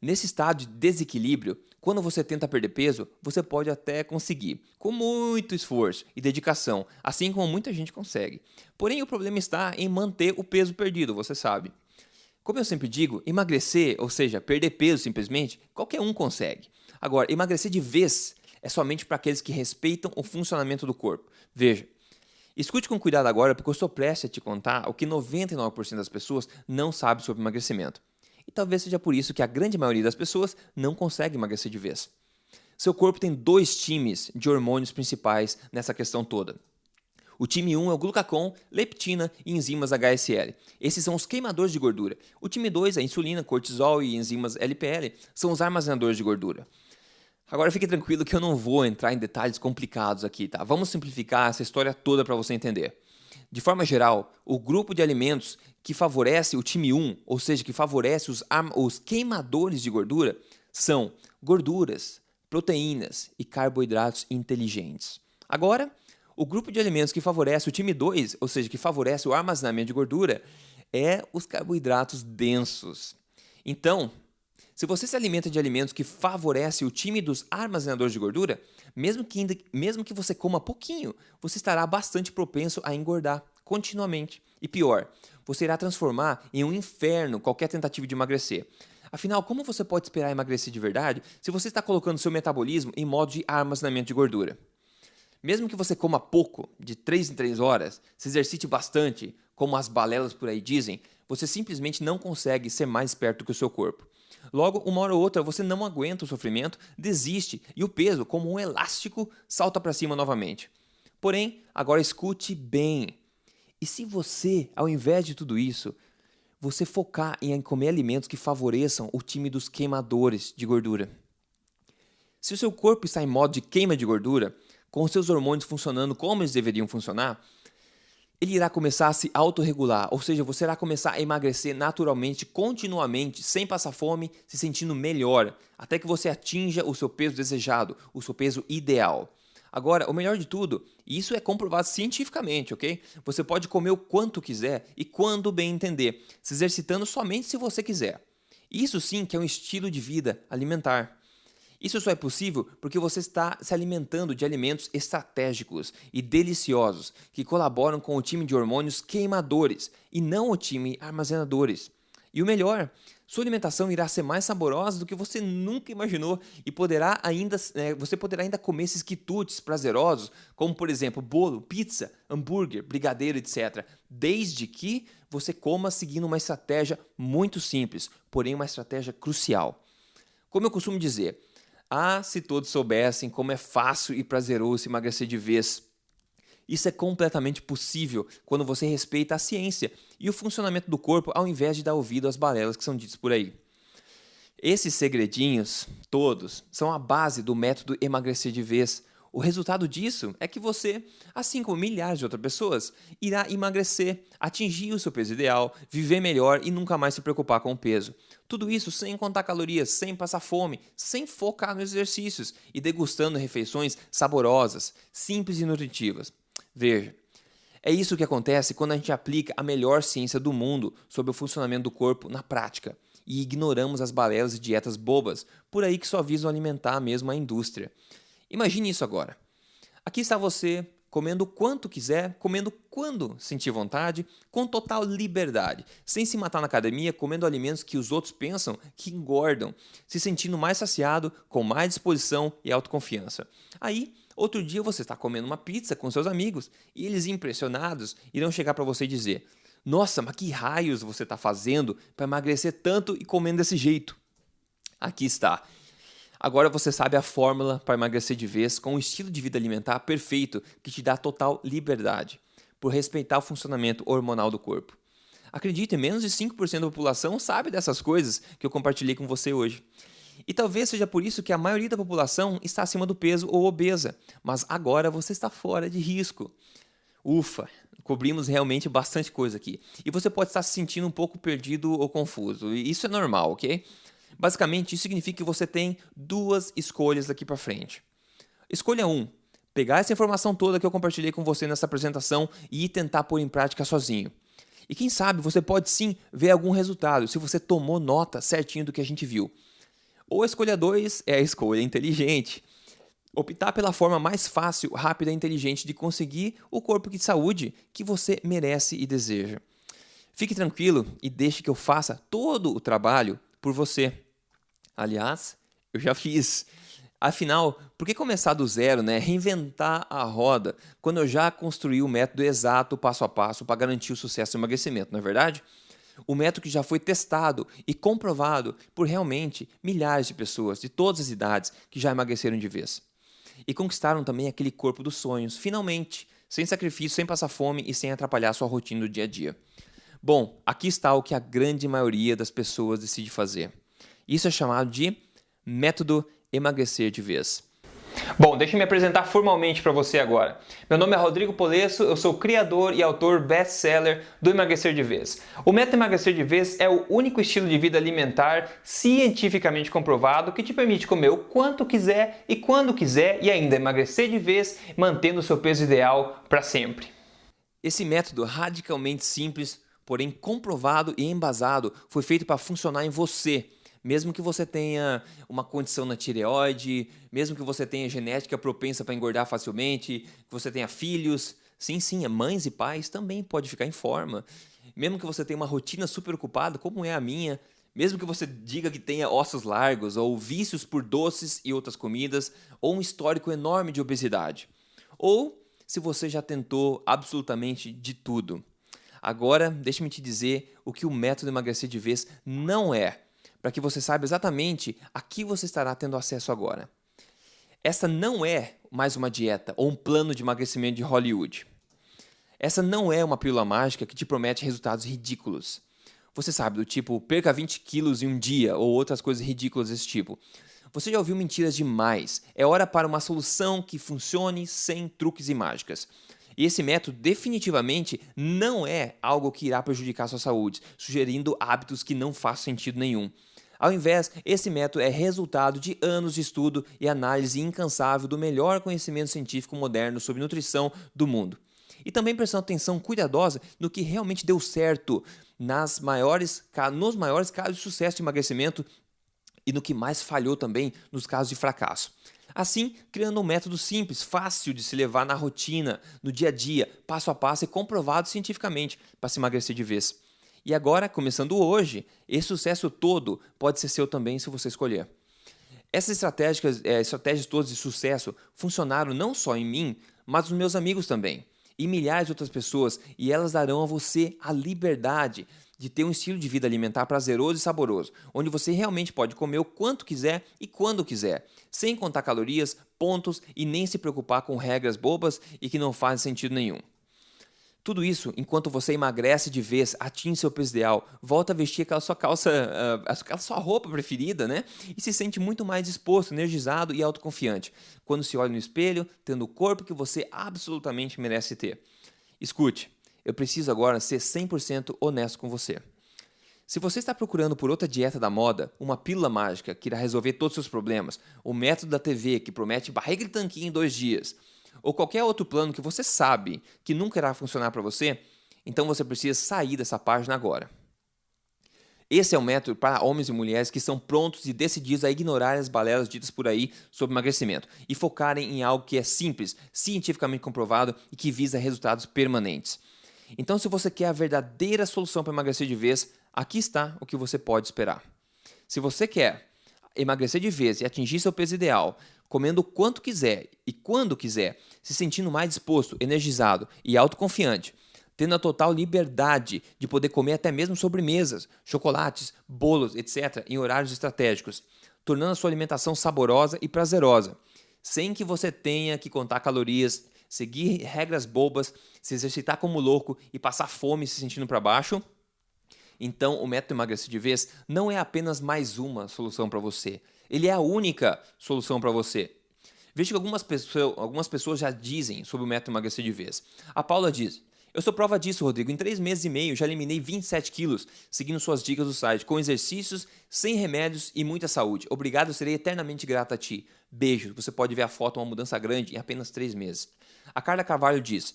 nesse estado de desequilíbrio, Quando você tenta perder peso, você pode até conseguir, com muito esforço e dedicação, assim como muita gente consegue. Porém, o problema está em manter o peso perdido, você sabe. Como eu sempre digo, emagrecer, ou seja, perder peso simplesmente, qualquer um consegue. Agora, emagrecer de vez é somente para aqueles que respeitam o funcionamento do corpo. Veja, escute com cuidado agora, porque eu estou prestes a te contar o que 99% das pessoas não sabe sobre emagrecimento. E talvez seja por isso que a grande maioria das pessoas não consegue emagrecer de vez. Seu corpo tem 2 times de hormônios principais nessa questão toda. O time 1 é o glucagon, leptina e enzimas HSL. Esses são os queimadores de gordura. O time 2, a insulina, cortisol e enzimas LPL, são os armazenadores de gordura. Agora fique tranquilo que eu não vou entrar em detalhes complicados aqui, tá? Vamos simplificar essa história toda para você entender. De forma geral, o grupo de alimentos que favorece o time 1, ou seja, que favorece os queimadores de gordura, são gorduras, proteínas e carboidratos inteligentes. Agora, o grupo de alimentos que favorece o time 2, ou seja, que favorece o armazenamento de gordura, é os carboidratos densos. Então, se você se alimenta de alimentos que favorecem o time dos armazenadores de gordura, mesmo que você coma pouquinho, você estará bastante propenso a engordar continuamente. E pior, você irá transformar em um inferno qualquer tentativa de emagrecer. Afinal, como você pode esperar emagrecer de verdade se você está colocando seu metabolismo em modo de armazenamento de gordura? Mesmo que você coma pouco, de 3 em 3 horas, se exercite bastante, como as balelas por aí dizem, você simplesmente não consegue ser mais esperto que o seu corpo. Logo, uma hora ou outra, você não aguenta o sofrimento, desiste e o peso, como um elástico, salta para cima novamente. Porém, agora escute bem. E se você, ao invés de tudo isso, você focar em comer alimentos que favoreçam o time dos queimadores de gordura? Se o seu corpo está em modo de queima de gordura, com os seus hormônios funcionando como eles deveriam funcionar, ele irá começar a se autorregular, ou seja, você irá começar a emagrecer naturalmente, continuamente, sem passar fome, se sentindo melhor, até que você atinja o seu peso desejado, o seu peso ideal. Agora, o melhor de tudo, e isso é comprovado cientificamente, ok? Você pode comer o quanto quiser e quando bem entender, se exercitando somente se você quiser. Isso sim que é um estilo de vida alimentar. Isso só é possível porque você está se alimentando de alimentos estratégicos e deliciosos que colaboram com o time de hormônios queimadores e não o time armazenadores. E o melhor, sua alimentação irá ser mais saborosa do que você nunca imaginou e você poderá ainda comer esses quitutes prazerosos, como por exemplo bolo, pizza, hambúrguer, brigadeiro, etc. Desde que você coma seguindo uma estratégia muito simples, porém uma estratégia crucial. Como eu costumo dizer, se todos soubessem como é fácil e prazeroso emagrecer de vez. Isso é completamente possível quando você respeita a ciência e o funcionamento do corpo ao invés de dar ouvido às balelas que são ditas por aí. Esses segredinhos, todos, são a base do método emagrecer de vez. O resultado disso é que você, assim como milhares de outras pessoas, irá emagrecer, atingir o seu peso ideal, viver melhor e nunca mais se preocupar com o peso. Tudo isso sem contar calorias, sem passar fome, sem focar nos exercícios e degustando refeições saborosas, simples e nutritivas. Veja, é isso que acontece quando a gente aplica a melhor ciência do mundo sobre o funcionamento do corpo na prática e ignoramos as balelas e dietas bobas por aí que só visam alimentar mesmo a indústria. Imagine isso agora. Aqui está você, comendo o quanto quiser, comendo quando sentir vontade, com total liberdade, sem se matar na academia, comendo alimentos que os outros pensam que engordam, se sentindo mais saciado, com mais disposição e autoconfiança. Aí, outro dia você está comendo uma pizza com seus amigos e eles, impressionados, irão chegar para você e dizer: "Nossa, mas que raios você está fazendo para emagrecer tanto e comendo desse jeito?" Aqui está. Agora você sabe a fórmula para emagrecer de vez com um estilo de vida alimentar perfeito que te dá total liberdade, por respeitar o funcionamento hormonal do corpo. Acredite, menos de 5% da população sabe dessas coisas que eu compartilhei com você hoje. E talvez seja por isso que a maioria da população está acima do peso ou obesa, mas agora você está fora de risco. Ufa, cobrimos realmente bastante coisa aqui. E você pode estar se sentindo um pouco perdido ou confuso, e isso é normal, ok? Basicamente, isso significa que você tem 2 escolhas daqui para frente. Escolha 1, pegar essa informação toda que eu compartilhei com você nessa apresentação e tentar pôr em prática sozinho. E quem sabe você pode sim ver algum resultado se você tomou nota certinho do que a gente viu. Ou a escolha 2 é a escolha inteligente. Optar pela forma mais fácil, rápida e inteligente de conseguir o corpo de saúde que você merece e deseja. Fique tranquilo e deixe que eu faça todo o trabalho por você. Aliás, eu já fiz. Afinal, por que começar do zero, né? Reinventar a roda, quando eu já construí o método exato, passo a passo, para garantir o sucesso do emagrecimento, não é verdade? O método que já foi testado e comprovado por realmente milhares de pessoas de todas as idades que já emagreceram de vez. E conquistaram também aquele corpo dos sonhos, finalmente, sem sacrifício, sem passar fome e sem atrapalhar sua rotina do dia a dia. Bom, aqui está o que a grande maioria das pessoas decide fazer. Isso é chamado de método emagrecer de vez. Bom, deixa eu me apresentar formalmente para você agora. Meu nome é Rodrigo Polesso, eu sou criador e autor best-seller do Emagrecer de Vez. O método Emagrecer de Vez é o único estilo de vida alimentar cientificamente comprovado que te permite comer o quanto quiser e quando quiser e ainda emagrecer de vez, mantendo o seu peso ideal para sempre. Esse método radicalmente simples, porém comprovado e embasado, foi feito para funcionar em você. Mesmo que você tenha uma condição na tireoide, mesmo que você tenha genética propensa para engordar facilmente, que você tenha filhos, sim, mães e pais também pode ficar em forma. Mesmo que você tenha uma rotina super ocupada, como é a minha, mesmo que você diga que tenha ossos largos, ou vícios por doces e outras comidas, ou um histórico enorme de obesidade. Ou se você já tentou absolutamente de tudo. Agora, deixe-me te dizer o que o método emagrecer de vez não é, para que você saiba exatamente a que você estará tendo acesso agora. Essa não é mais uma dieta ou um plano de emagrecimento de Hollywood. Essa não é uma pílula mágica que te promete resultados ridículos. Você sabe, do tipo, perca 20 quilos em um dia ou outras coisas ridículas desse tipo. Você já ouviu mentiras demais. É hora para uma solução que funcione sem truques e mágicas. E esse método definitivamente não é algo que irá prejudicar a sua saúde, sugerindo hábitos que não fazem sentido nenhum. Ao invés, esse método é resultado de anos de estudo e análise incansável do melhor conhecimento científico moderno sobre nutrição do mundo. E também prestando atenção cuidadosa no que realmente deu certo nos maiores casos de sucesso de emagrecimento e no que mais falhou também nos casos de fracasso. Assim, criando um método simples, fácil de se levar na rotina, no dia a dia, passo a passo e comprovado cientificamente para se emagrecer de vez. E agora, começando hoje, esse sucesso todo pode ser seu também se você escolher. Essas estratégias todas de sucesso funcionaram não só em mim, mas nos meus amigos também, e milhares de outras pessoas, e elas darão a você a liberdade de ter um estilo de vida alimentar prazeroso e saboroso, onde você realmente pode comer o quanto quiser e quando quiser, sem contar calorias, pontos e nem se preocupar com regras bobas e que não fazem sentido nenhum. Tudo isso enquanto você emagrece de vez, atinge seu peso ideal, volta a vestir aquela sua roupa preferida, né? E se sente muito mais disposto, energizado e autoconfiante quando se olha no espelho, tendo o corpo que você absolutamente merece ter. Escute, eu preciso agora ser 100% honesto com você. Se você está procurando por outra dieta da moda, uma pílula mágica que irá resolver todos os seus problemas, o método da TV que promete barriga de tanquinho em 2 dias, ou qualquer outro plano que você sabe que nunca irá funcionar para você, então você precisa sair dessa página agora. Esse é um método para homens e mulheres que estão prontos e decididos a ignorar as balelas ditas por aí sobre emagrecimento e focarem em algo que é simples, cientificamente comprovado e que visa resultados permanentes. Então, se você quer a verdadeira solução para emagrecer de vez, aqui está o que você pode esperar. Se você quer emagrecer de vez e atingir seu peso ideal, comendo o quanto quiser e quando quiser, se sentindo mais disposto, energizado e autoconfiante, tendo a total liberdade de poder comer até mesmo sobremesas, chocolates, bolos, etc., em horários estratégicos, tornando a sua alimentação saborosa e prazerosa, sem que você tenha que contar calorias, seguir regras bobas, se exercitar como louco e passar fome se sentindo para baixo. Então, o método emagrecer de vez não é apenas mais uma solução para você. Ele é a única solução para você. Veja que algumas pessoas já dizem sobre o método emagrecer de vez. A Paula diz: eu sou prova disso, Rodrigo. Em 3 meses e meio já eliminei 27 quilos, seguindo suas dicas do site, com exercícios, sem remédios e muita saúde. Obrigado, eu serei eternamente grata a ti. Beijo. Você pode ver a foto, uma mudança grande em apenas 3 meses. A Carla Carvalho diz: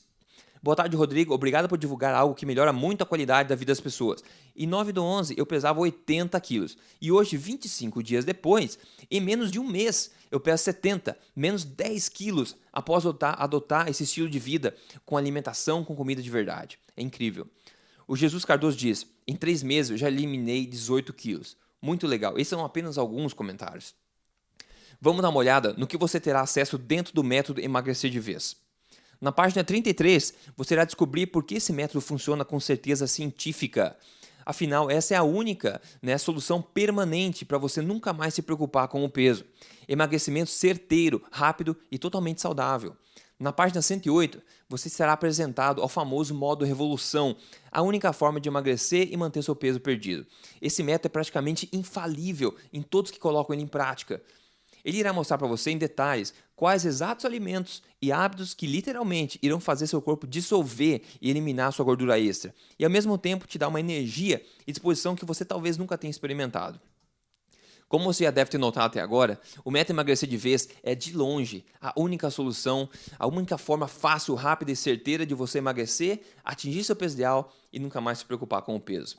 Boa tarde, Rodrigo. Obrigado por divulgar algo que melhora muito a qualidade da vida das pessoas. Em 9/11, eu pesava 80 quilos. E hoje, 25 dias depois, em menos de um mês, eu peso 70, menos 10 quilos após adotar esse estilo de vida com alimentação, com comida de verdade. É incrível. O Jesus Cardoso diz, em 3 meses eu já eliminei 18 quilos. Muito legal. Esses são apenas alguns comentários. Vamos dar uma olhada no que você terá acesso dentro do método Emagrecer de Vez. Na página 33, você irá descobrir por que esse método funciona com certeza científica. Afinal, essa é a única solução permanente para você nunca mais se preocupar com o peso. Emagrecimento certeiro, rápido e totalmente saudável. Na página 108, você será apresentado ao famoso modo revolução, a única forma de emagrecer e manter seu peso perdido. Esse método é praticamente infalível em todos que colocam ele em prática. Ele irá mostrar para você em detalhes quais exatos alimentos e hábitos que literalmente irão fazer seu corpo dissolver e eliminar sua gordura extra, e ao mesmo tempo te dar uma energia e disposição que você talvez nunca tenha experimentado. Como você já deve ter notado até agora, o método Emagrecer de Vez é de longe a única solução, a única forma fácil, rápida e certeira de você emagrecer, atingir seu peso ideal e nunca mais se preocupar com o peso.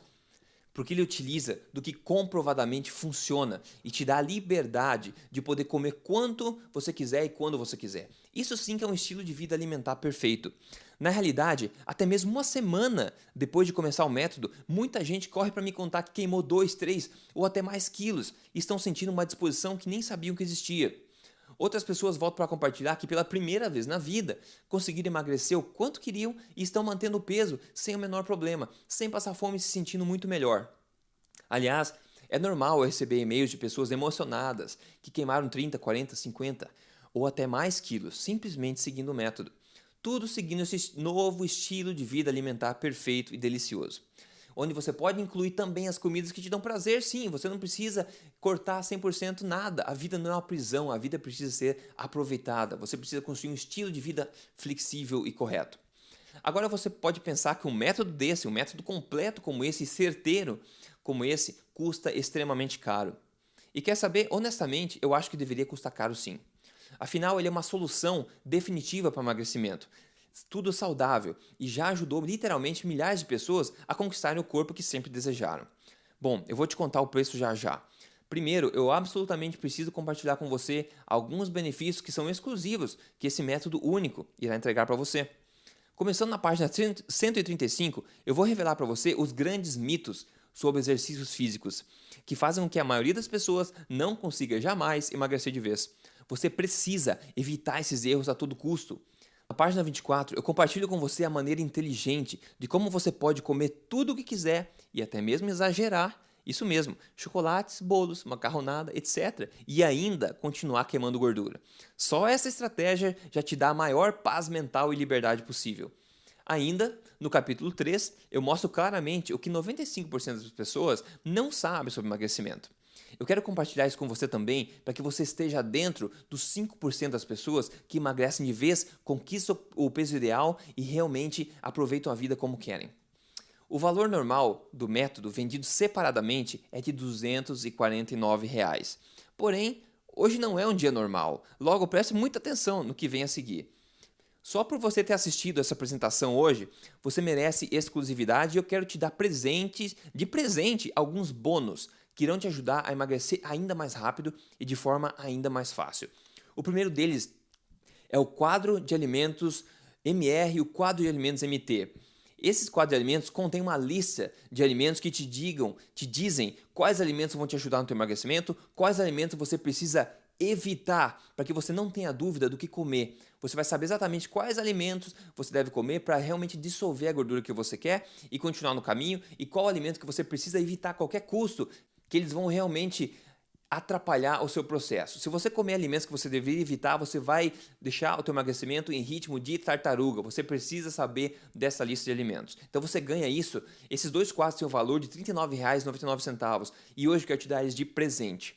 Porque ele utiliza do que comprovadamente funciona e te dá a liberdade de poder comer quanto você quiser e quando você quiser. Isso sim que é um estilo de vida alimentar perfeito. Na realidade, até mesmo uma semana depois de começar o método, muita gente corre para me contar que queimou 2, 3 ou até mais quilos e estão sentindo uma disposição que nem sabiam que existia. Outras pessoas voltam para compartilhar que pela primeira vez na vida conseguiram emagrecer o quanto queriam e estão mantendo o peso sem o menor problema, sem passar fome e se sentindo muito melhor. Aliás, é normal eu receber e-mails de pessoas emocionadas que queimaram 30, 40, 50 ou até mais quilos, simplesmente seguindo o método. Tudo seguindo esse novo estilo de vida alimentar perfeito e delicioso. Onde você pode incluir também as comidas que te dão prazer, sim, você não precisa cortar 100% nada. A vida não é uma prisão, a vida precisa ser aproveitada. Você precisa construir um estilo de vida flexível e correto. Agora você pode pensar que um método desse, um método completo como esse, certeiro como esse, custa extremamente caro. E quer saber, honestamente, eu acho que deveria custar caro sim. Afinal, ele é uma solução definitiva para o emagrecimento. Tudo saudável e já ajudou literalmente milhares de pessoas a conquistarem o corpo que sempre desejaram. Bom, eu vou te contar o preço já já. Primeiro, eu absolutamente preciso compartilhar com você alguns benefícios que são exclusivos que esse método único irá entregar para você. Começando na página 135, eu vou revelar para você os grandes mitos sobre exercícios físicos, que fazem com que a maioria das pessoas não consiga jamais emagrecer de vez. Você precisa evitar esses erros a todo custo. Na página 24, eu compartilho com você a maneira inteligente de como você pode comer tudo o que quiser e até mesmo exagerar, isso mesmo, chocolates, bolos, macarronada, etc. e ainda continuar queimando gordura. Só essa estratégia já te dá a maior paz mental e liberdade possível. Ainda, no capítulo 3, eu mostro claramente o que 95% das pessoas não sabem sobre emagrecimento. Eu quero compartilhar isso com você também para que você esteja dentro dos 5% das pessoas que emagrecem de vez, conquistam o peso ideal e realmente aproveitam a vida como querem. O valor normal do método vendido separadamente é de R$ 249. Porém, hoje não é um dia normal, logo preste muita atenção no que vem a seguir. Só por você ter assistido essa apresentação hoje, você merece exclusividade e eu quero te dar de presente alguns bônus que irão te ajudar a emagrecer ainda mais rápido e de forma ainda mais fácil. O primeiro deles é o quadro de alimentos MR e o quadro de alimentos MT. Esses quadros de alimentos contêm uma lista de alimentos que te dizem quais alimentos vão te ajudar no teu emagrecimento, quais alimentos você precisa evitar para que você não tenha dúvida do que comer. Você vai saber exatamente quais alimentos você deve comer para realmente dissolver a gordura que você quer e continuar no caminho, e qual alimento que você precisa evitar a qualquer custo, que eles vão realmente atrapalhar o seu processo. Se você comer alimentos que você deveria evitar, você vai deixar o teu emagrecimento em ritmo de tartaruga. Você precisa saber dessa lista de alimentos. Então você ganha isso. Esses dois quadros têm o valor de R$ 39,99 e hoje eu quero te dar eles de presente.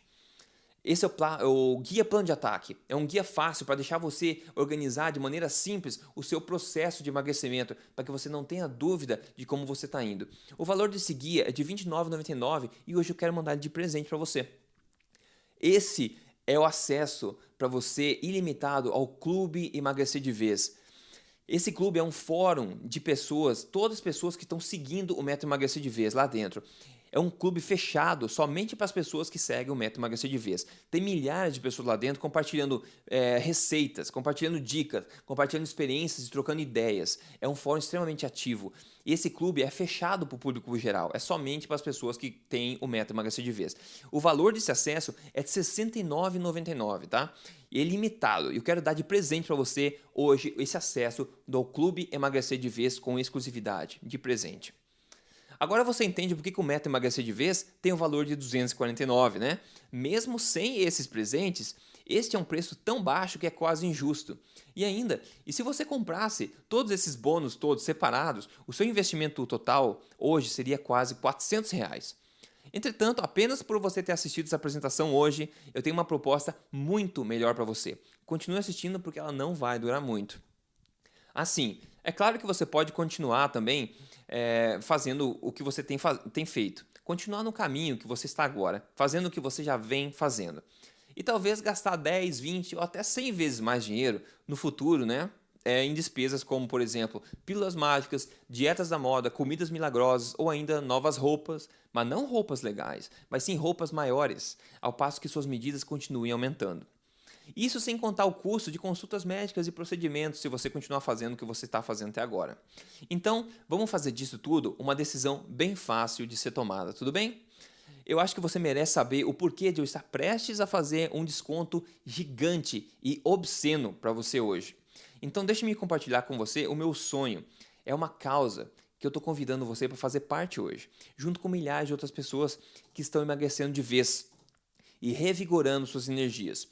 Esse é o Guia Plano de Ataque. É um guia fácil para deixar você organizar de maneira simples o seu processo de emagrecimento, para que você não tenha dúvida de como você está indo. O valor desse guia é de R$ 29,99 e hoje eu quero mandar ele de presente para você. Esse é o acesso para você ilimitado ao Clube Emagrecer de Vez. Esse clube é um fórum de pessoas, todas as pessoas que estão seguindo o Método Emagrecer de Vez lá dentro. É um clube fechado somente para as pessoas que seguem o Método Emagrecer de Vez. Tem milhares de pessoas lá dentro compartilhando receitas, compartilhando dicas, compartilhando experiências e trocando ideias. É um fórum extremamente ativo. E esse clube é fechado para o público geral. É somente para as pessoas que têm o Método Emagrecer de Vez. O valor desse acesso é de R$ 69,99, tá? E é limitado. Eu quero dar de presente para você hoje esse acesso do Clube Emagrecer de Vez com exclusividade, de presente. Agora você entende por que o Método Emagrecer de Vez tem o valor de R$ 249, né? Mesmo sem esses presentes, este é um preço tão baixo que é quase injusto. E ainda, e se você comprasse todos esses bônus todos separados, o seu investimento total hoje seria quase R$ 400 reais. Entretanto, apenas por você ter assistido essa apresentação hoje, eu tenho uma proposta muito melhor para você. Continue assistindo porque ela não vai durar muito. Assim, é claro que você pode continuar também fazendo o que você tem feito. Continuar no caminho que você está agora, fazendo o que você já vem fazendo. E talvez gastar 10, 20 ou até 100 vezes mais dinheiro no futuro, né? Em despesas como, por exemplo, pílulas mágicas, dietas da moda, comidas milagrosas ou ainda novas roupas, mas não roupas legais, mas sim roupas maiores, ao passo que suas medidas continuem aumentando. Isso sem contar o custo de consultas médicas e procedimentos se você continuar fazendo o que você está fazendo até agora. Então, vamos fazer disso tudo uma decisão bem fácil de ser tomada, tudo bem? Eu acho que você merece saber o porquê de eu estar prestes a fazer um desconto gigante e obsceno para você hoje. Então, deixe-me compartilhar com você o meu sonho. É uma causa que eu estou convidando você para fazer parte hoje, junto com milhares de outras pessoas que estão emagrecendo de vez e revigorando suas energias.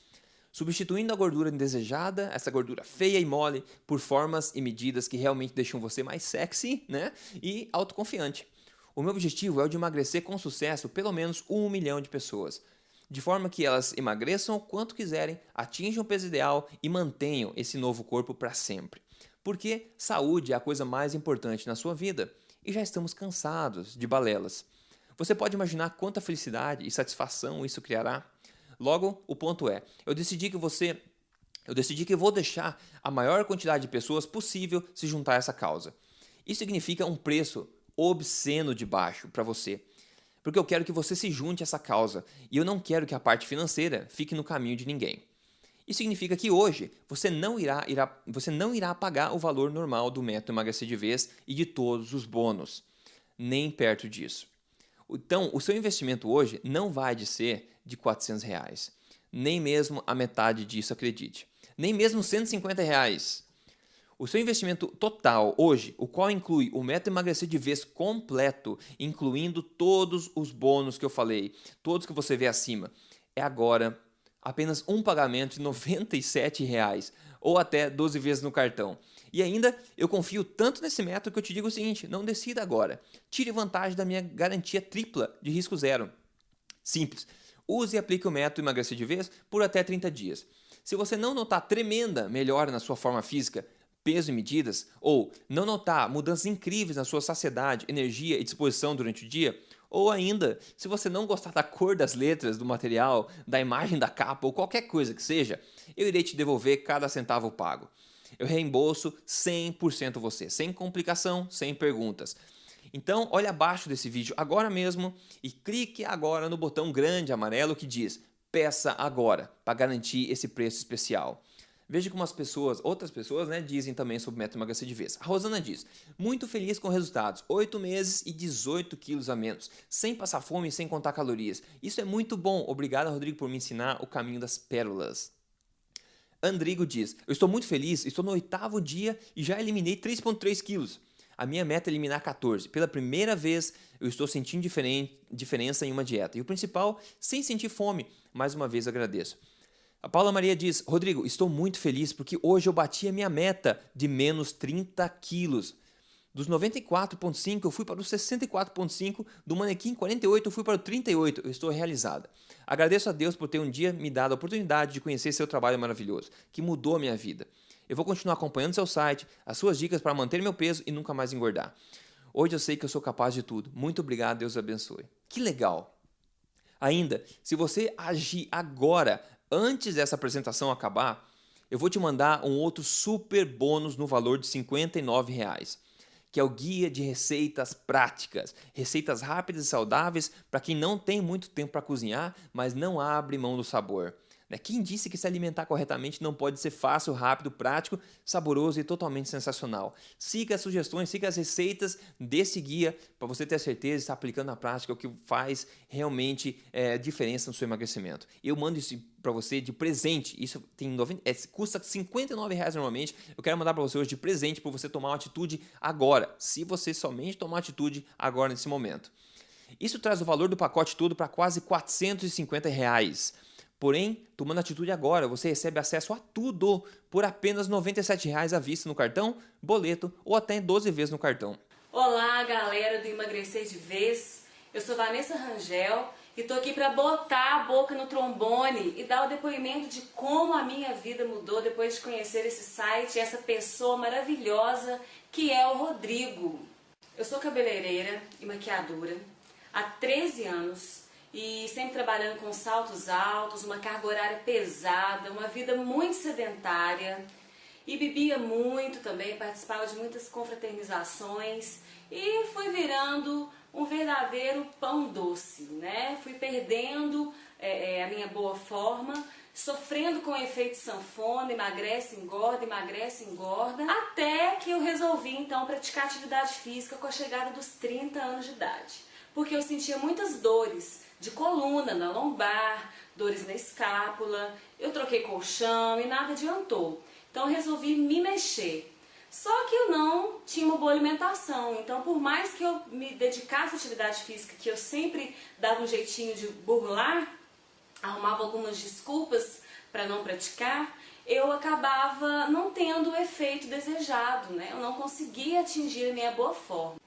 Substituindo a gordura indesejada, essa gordura feia e mole, por formas e medidas que realmente deixam você mais sexy, né? E autoconfiante. O meu objetivo é o de emagrecer com sucesso pelo menos 1 milhão de pessoas, de forma que elas emagreçam o quanto quiserem, atinjam o peso ideal e mantenham esse novo corpo para sempre. Porque saúde é a coisa mais importante na sua vida e já estamos cansados de balelas. Você pode imaginar quanta felicidade e satisfação isso criará? Logo, o ponto é, eu decidi que eu vou deixar a maior quantidade de pessoas possível se juntar a essa causa. Isso significa um preço obsceno de baixo para você, porque eu quero que você se junte a essa causa e eu não quero que a parte financeira fique no caminho de ninguém. Isso significa que hoje você não irá pagar o valor normal do Método Emagrecer de Vez e de todos os bônus, nem perto disso. Então, o seu investimento hoje não vai ser de R$ 400 reais, nem mesmo a metade disso, acredite, nem mesmo R$ 150 reais. O seu investimento total hoje, o qual inclui o Método Emagrecer de Vez completo, incluindo todos os bônus que eu falei, todos que você vê acima, é agora apenas um pagamento de R$ 97 reais, ou até 12 vezes no cartão. E ainda, eu confio tanto nesse método que eu te digo o seguinte, não decida agora. Tire vantagem da minha garantia tripla de risco zero. Simples. Use e aplique o método Emagrecer de Vez por até 30 dias. Se você não notar tremenda melhora na sua forma física, peso e medidas, ou não notar mudanças incríveis na sua saciedade, energia e disposição durante o dia, ou ainda, se você não gostar da cor das letras, do material, da imagem da capa ou qualquer coisa que seja, eu irei te devolver cada centavo pago. Eu reembolso 100% você, sem complicação, sem perguntas. Então, olhe abaixo desse vídeo agora mesmo e clique agora no botão grande amarelo que diz Peça agora, para garantir esse preço especial. Veja como outras pessoas, né, dizem também sobre o Método Emagrecer de Vez. A Rosana diz, muito feliz com os resultados, 8 meses e 18 quilos a menos, sem passar fome e sem contar calorias. Isso é muito bom, obrigado Rodrigo por me ensinar o caminho das pérolas. Andrigo diz, eu estou muito feliz, estou no 8º dia e já eliminei 3,3 quilos. A minha meta é eliminar 14. Pela primeira vez, eu estou sentindo diferença em uma dieta. E o principal, sem sentir fome. Mais uma vez agradeço. A Paula Maria diz, Rodrigo, estou muito feliz porque hoje eu bati a minha meta de menos 30 quilos. Dos 94,5 eu fui para os 64,5, do manequim 48 eu fui para o 38, eu estou realizada. Agradeço a Deus por ter um dia me dado a oportunidade de conhecer seu trabalho maravilhoso, que mudou a minha vida. Eu vou continuar acompanhando seu site, as suas dicas para manter meu peso e nunca mais engordar. Hoje eu sei que eu sou capaz de tudo. Muito obrigado, Deus abençoe. Que legal! Ainda, se você agir agora, antes dessa apresentação acabar, eu vou te mandar um outro super bônus no valor de R$ 59, que é o guia de receitas práticas, receitas rápidas e saudáveis para quem não tem muito tempo para cozinhar, mas não abre mão do sabor. Quem disse que se alimentar corretamente não pode ser fácil, rápido, prático, saboroso e totalmente sensacional? Siga as sugestões, siga as receitas desse guia para você ter certeza de estar aplicando na prática o que faz realmente diferença no seu emagrecimento. Eu mando isso para você de presente, isso tem custa R$ 59 normalmente, eu quero mandar para você hoje de presente para você tomar uma atitude agora, se você somente tomar uma atitude agora nesse momento. Isso traz o valor do pacote todo para quase R$ 450. Porém, tomando atitude agora, você recebe acesso a tudo por apenas R$ 97 à vista no cartão, boleto ou até 12 vezes no cartão. Olá, galera do Emagrecer de Vez. Eu sou Vanessa Rangel e tô aqui para botar a boca no trombone e dar o depoimento de como a minha vida mudou depois de conhecer esse site e essa pessoa maravilhosa que é o Rodrigo. Eu sou cabeleireira e maquiadora há 13 anos. E sempre trabalhando com saltos altos, uma carga horária pesada, uma vida muito sedentária. E bebia muito também, participava de muitas confraternizações e fui virando um verdadeiro pão doce, né? Fui perdendo a minha boa forma, sofrendo com o efeito sanfona, emagrece, engorda, até que eu resolvi então praticar atividade física com a chegada dos 30 anos de idade. Porque eu sentia muitas dores de coluna, na lombar, dores na escápula, eu troquei colchão e nada adiantou. Então eu resolvi me mexer. Só que eu não tinha uma boa alimentação, então por mais que eu me dedicasse à atividade física, que eu sempre dava um jeitinho de burlar, arrumava algumas desculpas para não praticar, eu acabava não tendo o efeito desejado, né? Eu não conseguia atingir a minha boa forma.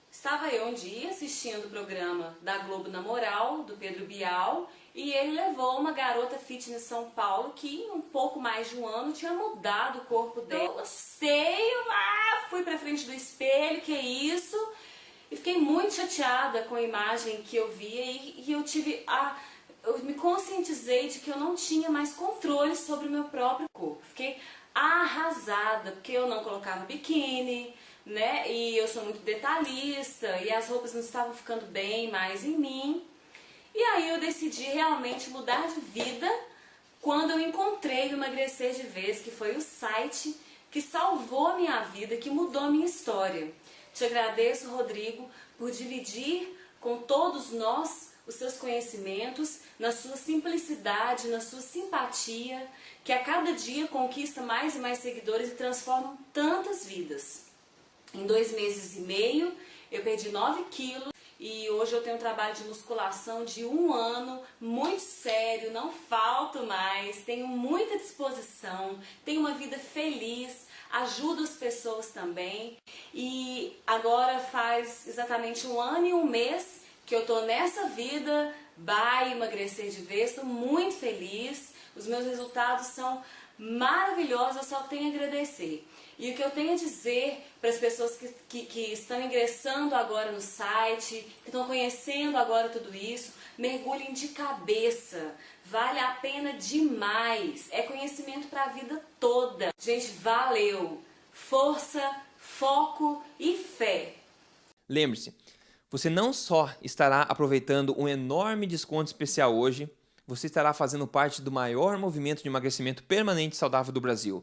Estava eu um dia assistindo o programa da Globo na Moral, do Pedro Bial, e ele levou uma garota fitness em São Paulo que em um pouco mais de um ano tinha mudado o corpo dela. Fui pra frente do espelho, que isso? E fiquei muito chateada com a imagem que eu via e eu me conscientizei de que eu não tinha mais controle sobre o meu próprio corpo. Fiquei arrasada, porque eu não colocava biquíni, né? E eu sou muito detalhista e as roupas não estavam ficando bem mais em mim. E aí eu decidi realmente mudar de vida quando eu encontrei o Emagrecer de Vez, que foi o site que salvou a minha vida, que mudou a minha história. Te agradeço, Rodrigo, por dividir com todos nós os seus conhecimentos, na sua simplicidade, na sua simpatia, que a cada dia conquista mais e mais seguidores e transforma tantas vidas. Em 2 meses e meio, eu perdi 9 quilos e hoje eu tenho um trabalho de musculação de 1 ano, muito sério, não falto mais, tenho muita disposição, tenho uma vida feliz, ajudo as pessoas também. E agora faz exatamente 1 ano e 1 mês que eu tô nessa vida, by Emagrecer de Vez, estou muito feliz, os meus resultados são maravilhosos, eu só tenho a agradecer. E o que eu tenho a dizer para as pessoas que estão ingressando agora no site, que estão conhecendo agora tudo isso, mergulhem de cabeça, vale a pena demais, é conhecimento para a vida toda. Gente, valeu! Força, foco e fé! Lembre-se, você não só estará aproveitando um enorme desconto especial hoje, você estará fazendo parte do maior movimento de emagrecimento permanente e saudável do Brasil.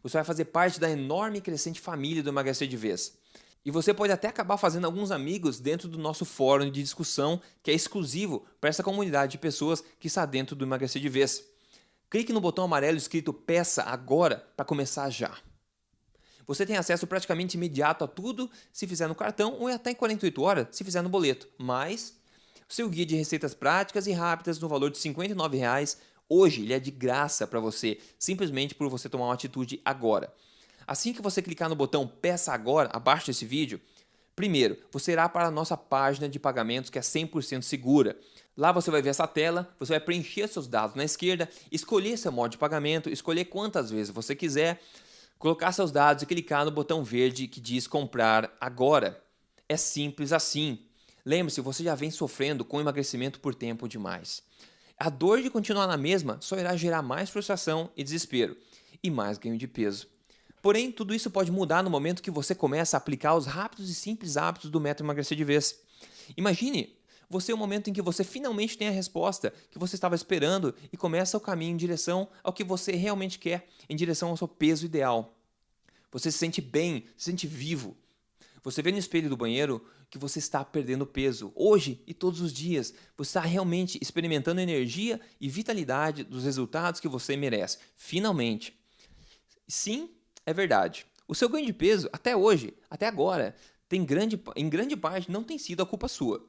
Você vai fazer parte da enorme e crescente família do Emagrecer de Vez. E você pode até acabar fazendo alguns amigos dentro do nosso fórum de discussão, que é exclusivo para essa comunidade de pessoas que está dentro do Emagrecer de Vez. Clique no botão amarelo escrito Peça Agora para começar já. Você tem acesso praticamente imediato a tudo se fizer no cartão ou até em 48 horas se fizer no boleto. Mas o seu guia de receitas práticas e rápidas no valor de R$ 59, hoje ele é de graça para você, simplesmente por você tomar uma atitude agora. Assim que você clicar no botão Peça Agora, abaixo desse vídeo, primeiro, você irá para a nossa página de pagamentos que é 100% segura. Lá você vai ver essa tela, você vai preencher seus dados na esquerda, escolher seu modo de pagamento, escolher quantas vezes você quiser, colocar seus dados e clicar no botão verde que diz Comprar Agora. É simples assim. Lembre-se, você já vem sofrendo com emagrecimento por tempo demais. A dor de continuar na mesma só irá gerar mais frustração e desespero. e mais ganho de peso. Porém, tudo isso pode mudar no momento que você começa a aplicar os rápidos e simples hábitos do método emagrecer de vez. Imagine você o momento em que você finalmente tem a resposta que você estava esperando e começa o caminho em direção ao que você realmente quer, em direção ao seu peso ideal. Você se sente bem, se sente vivo. Você vê no espelho do banheiro que você está perdendo peso. Hoje e todos os dias, você está realmente experimentando energia e vitalidade dos resultados que você merece. Finalmente. Sim, é verdade. O seu ganho de peso, até hoje, até agora, em grande parte não tem sido a culpa sua.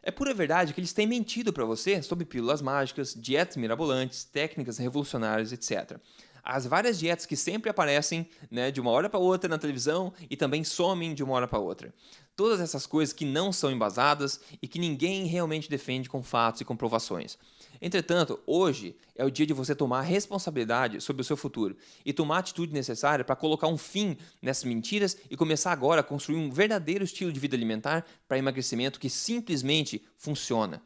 É pura verdade que eles têm mentido para você sobre pílulas mágicas, dietas mirabolantes, técnicas revolucionárias, etc. As várias dietas que sempre aparecem, de uma hora para outra na televisão e também somem de uma hora para outra. Todas essas coisas que não são embasadas e que ninguém realmente defende com fatos e comprovações. Entretanto, hoje é o dia de você tomar responsabilidade sobre o seu futuro e tomar a atitude necessária para colocar um fim nessas mentiras e começar agora a construir um verdadeiro estilo de vida alimentar para emagrecimento que simplesmente funciona.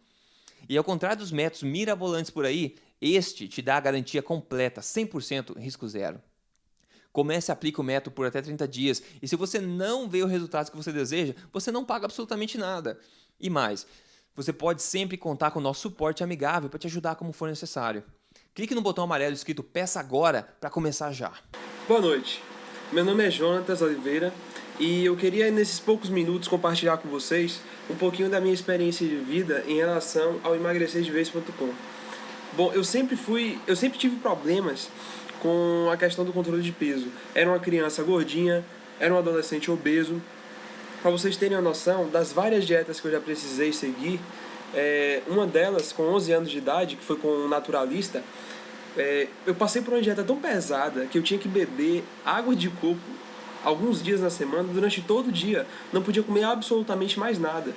E ao contrário dos métodos mirabolantes por aí, este te dá a garantia completa, 100% risco zero. Comece e aplique o método por até 30 dias e se você não vê o resultado que você deseja, você não paga absolutamente nada. E mais, você pode sempre contar com o nosso suporte amigável para te ajudar como for necessário. Clique no botão amarelo escrito Peça Agora para começar já. Boa noite, meu nome é Jonatas Oliveira e eu queria nesses poucos minutos compartilhar com vocês um pouquinho da minha experiência de vida em relação ao emagrecerdevez.com. Bom, eu sempre tive problemas com a questão do controle de peso. Era uma criança gordinha, era um adolescente obeso. Para vocês terem uma noção das várias dietas que eu já precisei seguir, uma delas, com 11 anos de idade, que foi com um naturalista, eu passei por uma dieta tão pesada que eu tinha que beber água de coco alguns dias na semana, durante todo o dia. Não podia comer absolutamente mais nada.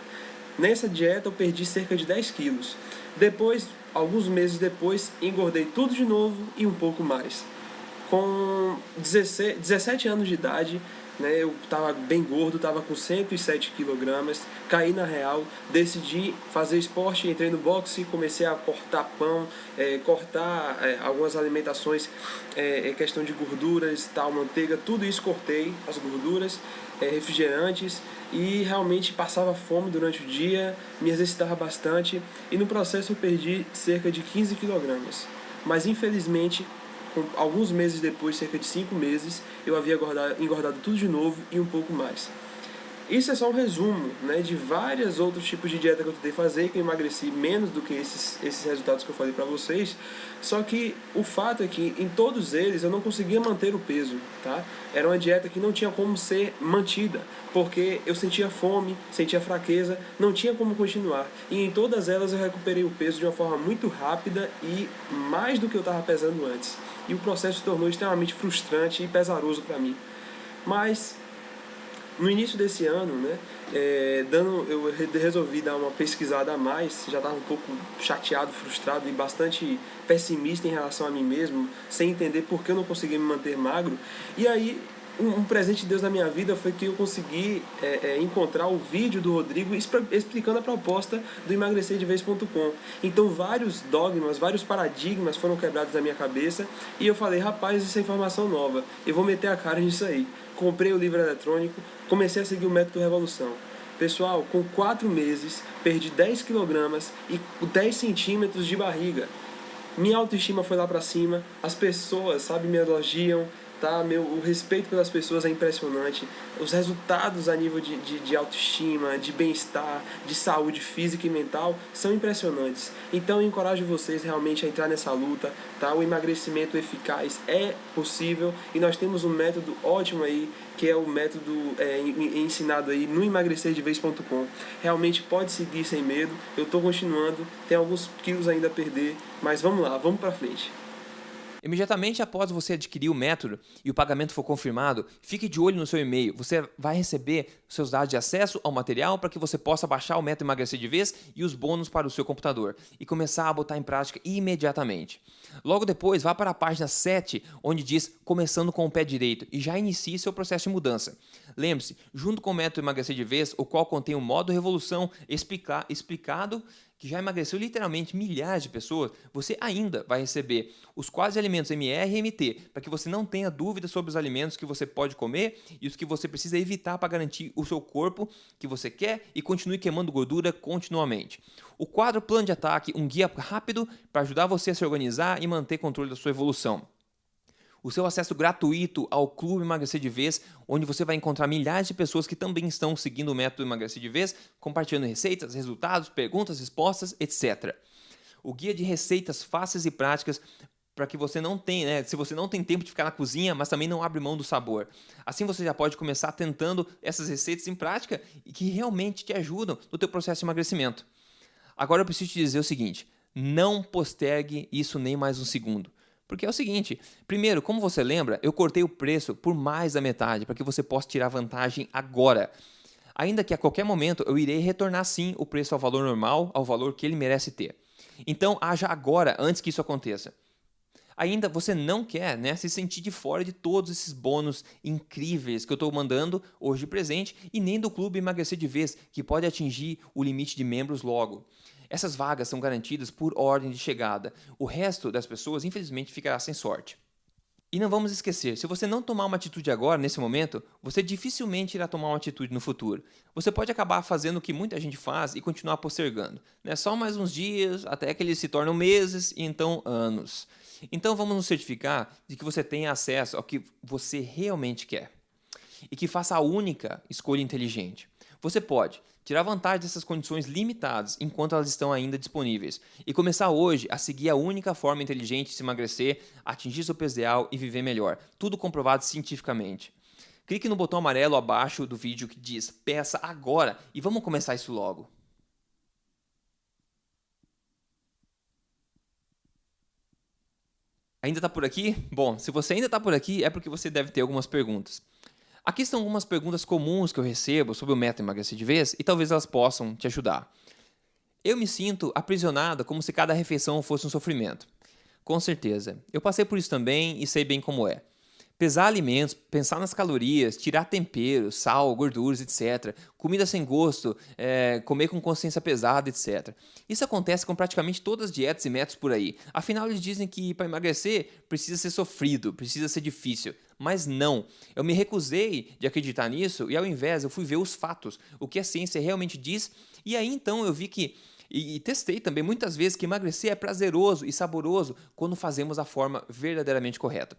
Nessa dieta eu perdi cerca de 10 quilos. Depois, alguns meses depois, engordei tudo de novo e um pouco mais. Com 17 anos de idade, eu estava bem gordo, estava com 107 quilogramas, caí na real, decidi fazer esporte, entrei no boxe, comecei a cortar pão, cortar algumas alimentações, questão de gorduras, tal, manteiga, tudo isso cortei, as gorduras, refrigerantes, e realmente passava fome durante o dia, me exercitava bastante e no processo eu perdi cerca de 15 quilogramas. Mas infelizmente, alguns meses depois, cerca de 5 meses, eu havia engordado tudo de novo e um pouco mais. Isso é só um resumo, de vários outros tipos de dieta que eu tentei fazer, que eu emagreci menos do que esses resultados que eu falei para vocês. Só que o fato é que em todos eles eu não conseguia manter o peso, tá? Era uma dieta que não tinha como ser mantida, porque eu sentia fome, sentia fraqueza, não tinha como continuar. E em todas elas eu recuperei o peso de uma forma muito rápida e mais do que eu estava pesando antes. E o processo se tornou extremamente frustrante e pesaroso para mim. Mas no início desse ano, eu resolvi dar uma pesquisada a mais, já estava um pouco chateado, frustrado e bastante pessimista em relação a mim mesmo, sem entender por que eu não conseguia me manter magro. E aí, um presente de Deus na minha vida foi que eu consegui encontrar o vídeo do Rodrigo explicando a proposta do emagrecerdevez.com. Então vários dogmas, vários paradigmas foram quebrados na minha cabeça e eu falei, rapaz, isso é informação nova, eu vou meter a cara nisso aí. Comprei o livro eletrônico, comecei a seguir o método Revolução. Pessoal, com 4 meses, perdi 10 quilogramas e 10 centímetros de barriga. Minha autoestima foi lá pra cima, as pessoas, me elogiam, tá? O respeito pelas pessoas é impressionante. Os resultados a nível de autoestima, de bem-estar, de saúde física e mental são impressionantes. Então eu encorajo vocês realmente a entrar nessa luta, tá? O emagrecimento eficaz é possível e nós temos um método ótimo aí, que é o método ensinado aí no emagrecerdevez.com. Realmente pode seguir sem medo. Eu estou continuando, tem alguns quilos ainda a perder, mas vamos lá, vamos pra frente. Imediatamente após você adquirir o método e o pagamento for confirmado, fique de olho no seu e-mail. Você vai receber seus dados de acesso ao material para que você possa baixar o método Emagrecer de Vez e os bônus para o seu computador e começar a botar em prática imediatamente. Logo depois, vá para a página 7, onde diz Começando com o Pé Direito e já inicie seu processo de mudança. Lembre-se, junto com o método Emagrecer de Vez, o qual contém o modo Revolução explicado que já emagreceu literalmente milhares de pessoas, você ainda vai receber os quadros de alimentos MR e MT, para que você não tenha dúvida sobre os alimentos que você pode comer e os que você precisa evitar para garantir o seu corpo que você quer e continue queimando gordura continuamente. O quadro Plano de Ataque, um guia rápido para ajudar você a se organizar e manter controle da sua evolução. O seu acesso gratuito ao Clube Emagrecer de Vez, onde você vai encontrar milhares de pessoas que também estão seguindo o método Emagrecer de Vez, compartilhando receitas, resultados, perguntas, respostas, etc. O guia de receitas fáceis e práticas para que você não tenha, se você não tem tempo de ficar na cozinha, mas também não abre mão do sabor. Assim você já pode começar tentando essas receitas em prática e que realmente te ajudam no teu processo de emagrecimento. Agora eu preciso te dizer o seguinte, não postergue isso nem mais um segundo. Porque é o seguinte, primeiro, como você lembra, eu cortei o preço por mais da metade para que você possa tirar vantagem agora. Ainda que a qualquer momento eu irei retornar sim o preço ao valor normal, ao valor que ele merece ter. Então, haja agora, antes que isso aconteça. Ainda você não quer se sentir de fora de todos esses bônus incríveis que eu estou mandando hoje presente e nem do Clube Emagrecer de Vez, que pode atingir o limite de membros logo. Essas vagas são garantidas por ordem de chegada. O resto das pessoas, infelizmente, ficará sem sorte. E não vamos esquecer, se você não tomar uma atitude agora, nesse momento, você dificilmente irá tomar uma atitude no futuro. Você pode acabar fazendo o que muita gente faz e continuar postergando. Só mais uns dias, até que eles se tornam meses e então anos. Então vamos nos certificar de que você tenha acesso ao que você realmente quer. E que faça a única escolha inteligente. Você pode tirar vantagem dessas condições limitadas enquanto elas estão ainda disponíveis e começar hoje a seguir a única forma inteligente de se emagrecer, atingir seu peso ideal e viver melhor. Tudo comprovado cientificamente. Clique no botão amarelo abaixo do vídeo que diz peça agora e vamos começar isso logo. Ainda está por aqui? Bom, se você ainda está por aqui é porque você deve ter algumas perguntas. Aqui estão algumas perguntas comuns que eu recebo sobre o método Emagrecer de Vez e talvez elas possam te ajudar. Eu me sinto aprisionada como se cada refeição fosse um sofrimento. Com certeza. Eu passei por isso também e sei bem como é. Pesar alimentos, pensar nas calorias, tirar temperos, sal, gorduras, etc. Comida sem gosto, comer com consciência pesada, etc. Isso acontece com praticamente todas as dietas e métodos por aí. Afinal, eles dizem que para emagrecer precisa ser sofrido, precisa ser difícil. Mas não. Eu me recusei de acreditar nisso e ao invés eu fui ver os fatos, o que a ciência realmente diz. E aí então eu vi que, e testei também muitas vezes, que emagrecer é prazeroso e saboroso quando fazemos da forma verdadeiramente correta.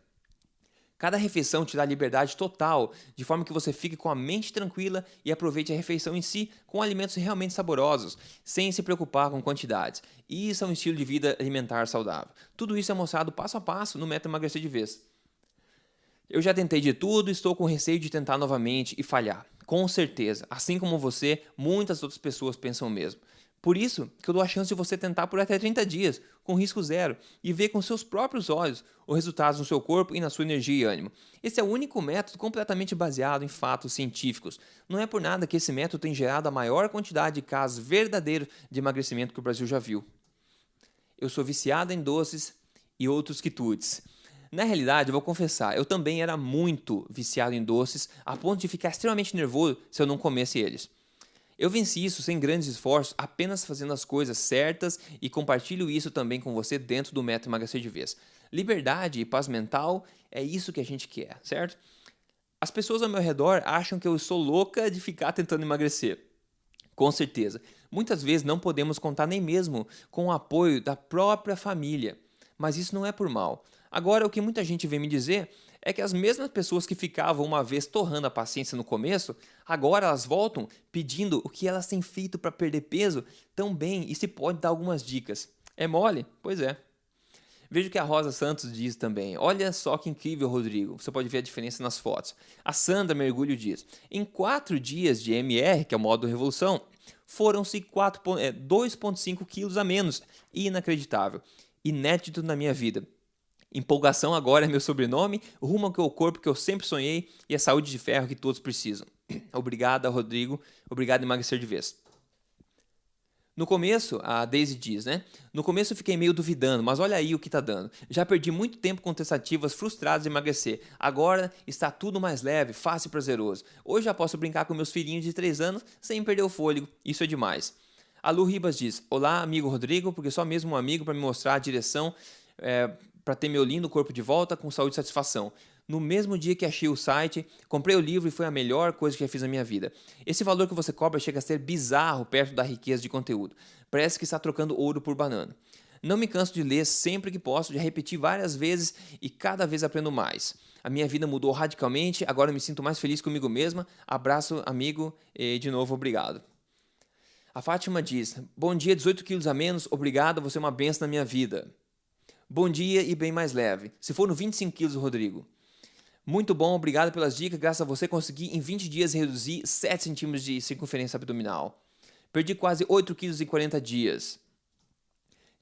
Cada refeição te dá liberdade total, de forma que você fique com a mente tranquila e aproveite a refeição em si com alimentos realmente saborosos, sem se preocupar com quantidades. Isso é um estilo de vida alimentar saudável. Tudo isso é mostrado passo a passo no método Emagrecer de Vez. Eu já tentei de tudo e estou com receio de tentar novamente e falhar. Com certeza, assim como você, muitas outras pessoas pensam o mesmo. Por isso que eu dou a chance de você tentar por até 30 dias, com risco zero, e ver com seus próprios olhos os resultados no seu corpo e na sua energia e ânimo. Esse é o único método completamente baseado em fatos científicos. Não é por nada que esse método tem gerado a maior quantidade de casos verdadeiros de emagrecimento que o Brasil já viu. Eu sou viciada em doces e outros quitutes. Na realidade, eu vou confessar, eu também era muito viciado em doces, a ponto de ficar extremamente nervoso se eu não comesse eles. Eu venci isso sem grandes esforços, apenas fazendo as coisas certas e compartilho isso também com você dentro do método Emagrecer de Vez. Liberdade e paz mental é isso que a gente quer, certo? As pessoas ao meu redor acham que eu sou louca de ficar tentando emagrecer. Com certeza. Muitas vezes não podemos contar nem mesmo com o apoio da própria família. Mas isso não é por mal. Agora, o que muita gente vem me dizer é que as mesmas pessoas que ficavam uma vez torrando a paciência no começo, agora elas voltam pedindo o que elas têm feito para perder peso tão bem e se pode dar algumas dicas. É mole? Pois é. Veja o que a Rosa Santos diz também. Olha só que incrível, Rodrigo. Você pode ver a diferença nas fotos. A Sandra Mergulho diz. Em 4 dias de MR, que é o modo revolução, foram-se 2,5 quilos a menos. Inacreditável. Inédito na minha vida. Empolgação agora é meu sobrenome, rumo ao corpo que eu sempre sonhei e a saúde de ferro que todos precisam. Obrigada, Rodrigo. Obrigado, Emagrecer de Vez. No começo, a Daisy diz, No começo eu fiquei meio duvidando, mas olha aí o que tá dando. Já perdi muito tempo com tentativas frustradas de emagrecer. Agora está tudo mais leve, fácil e prazeroso. Hoje já posso brincar com meus filhinhos de 3 anos sem perder o fôlego. Isso é demais. A Lu Ribas diz: olá, amigo Rodrigo, porque só mesmo um amigo para me mostrar a direção para ter meu lindo corpo de volta com saúde e satisfação. No mesmo dia que achei o site, comprei o livro e foi a melhor coisa que já fiz na minha vida. Esse valor que você cobra chega a ser bizarro perto da riqueza de conteúdo. Parece que está trocando ouro por banana. Não me canso de ler sempre que posso, de repetir várias vezes e cada vez aprendo mais. A minha vida mudou radicalmente, agora me sinto mais feliz comigo mesma. Abraço, amigo, e de novo, obrigado. A Fátima diz: bom dia, 18 quilos a menos, obrigado, você é uma benção na minha vida. Bom dia e bem mais leve. Se for no 25 quilos, Rodrigo. Muito bom, obrigado pelas dicas, graças a você consegui em 20 dias reduzir 7 centímetros de circunferência abdominal. Perdi quase 8 quilos em 40 dias.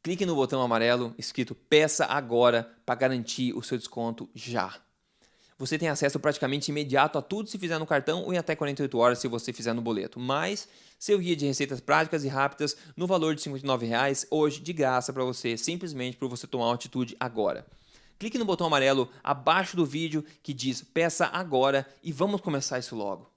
Clique no botão amarelo escrito Peça Agora para garantir o seu desconto já. Você tem acesso praticamente imediato a tudo se fizer no cartão ou em até 48 horas se você fizer no boleto. Mas seu guia de receitas práticas e rápidas no valor de R$ 59,00 hoje de graça para você, simplesmente por você tomar uma atitude agora. Clique no botão amarelo abaixo do vídeo que diz Peça Agora e vamos começar isso logo.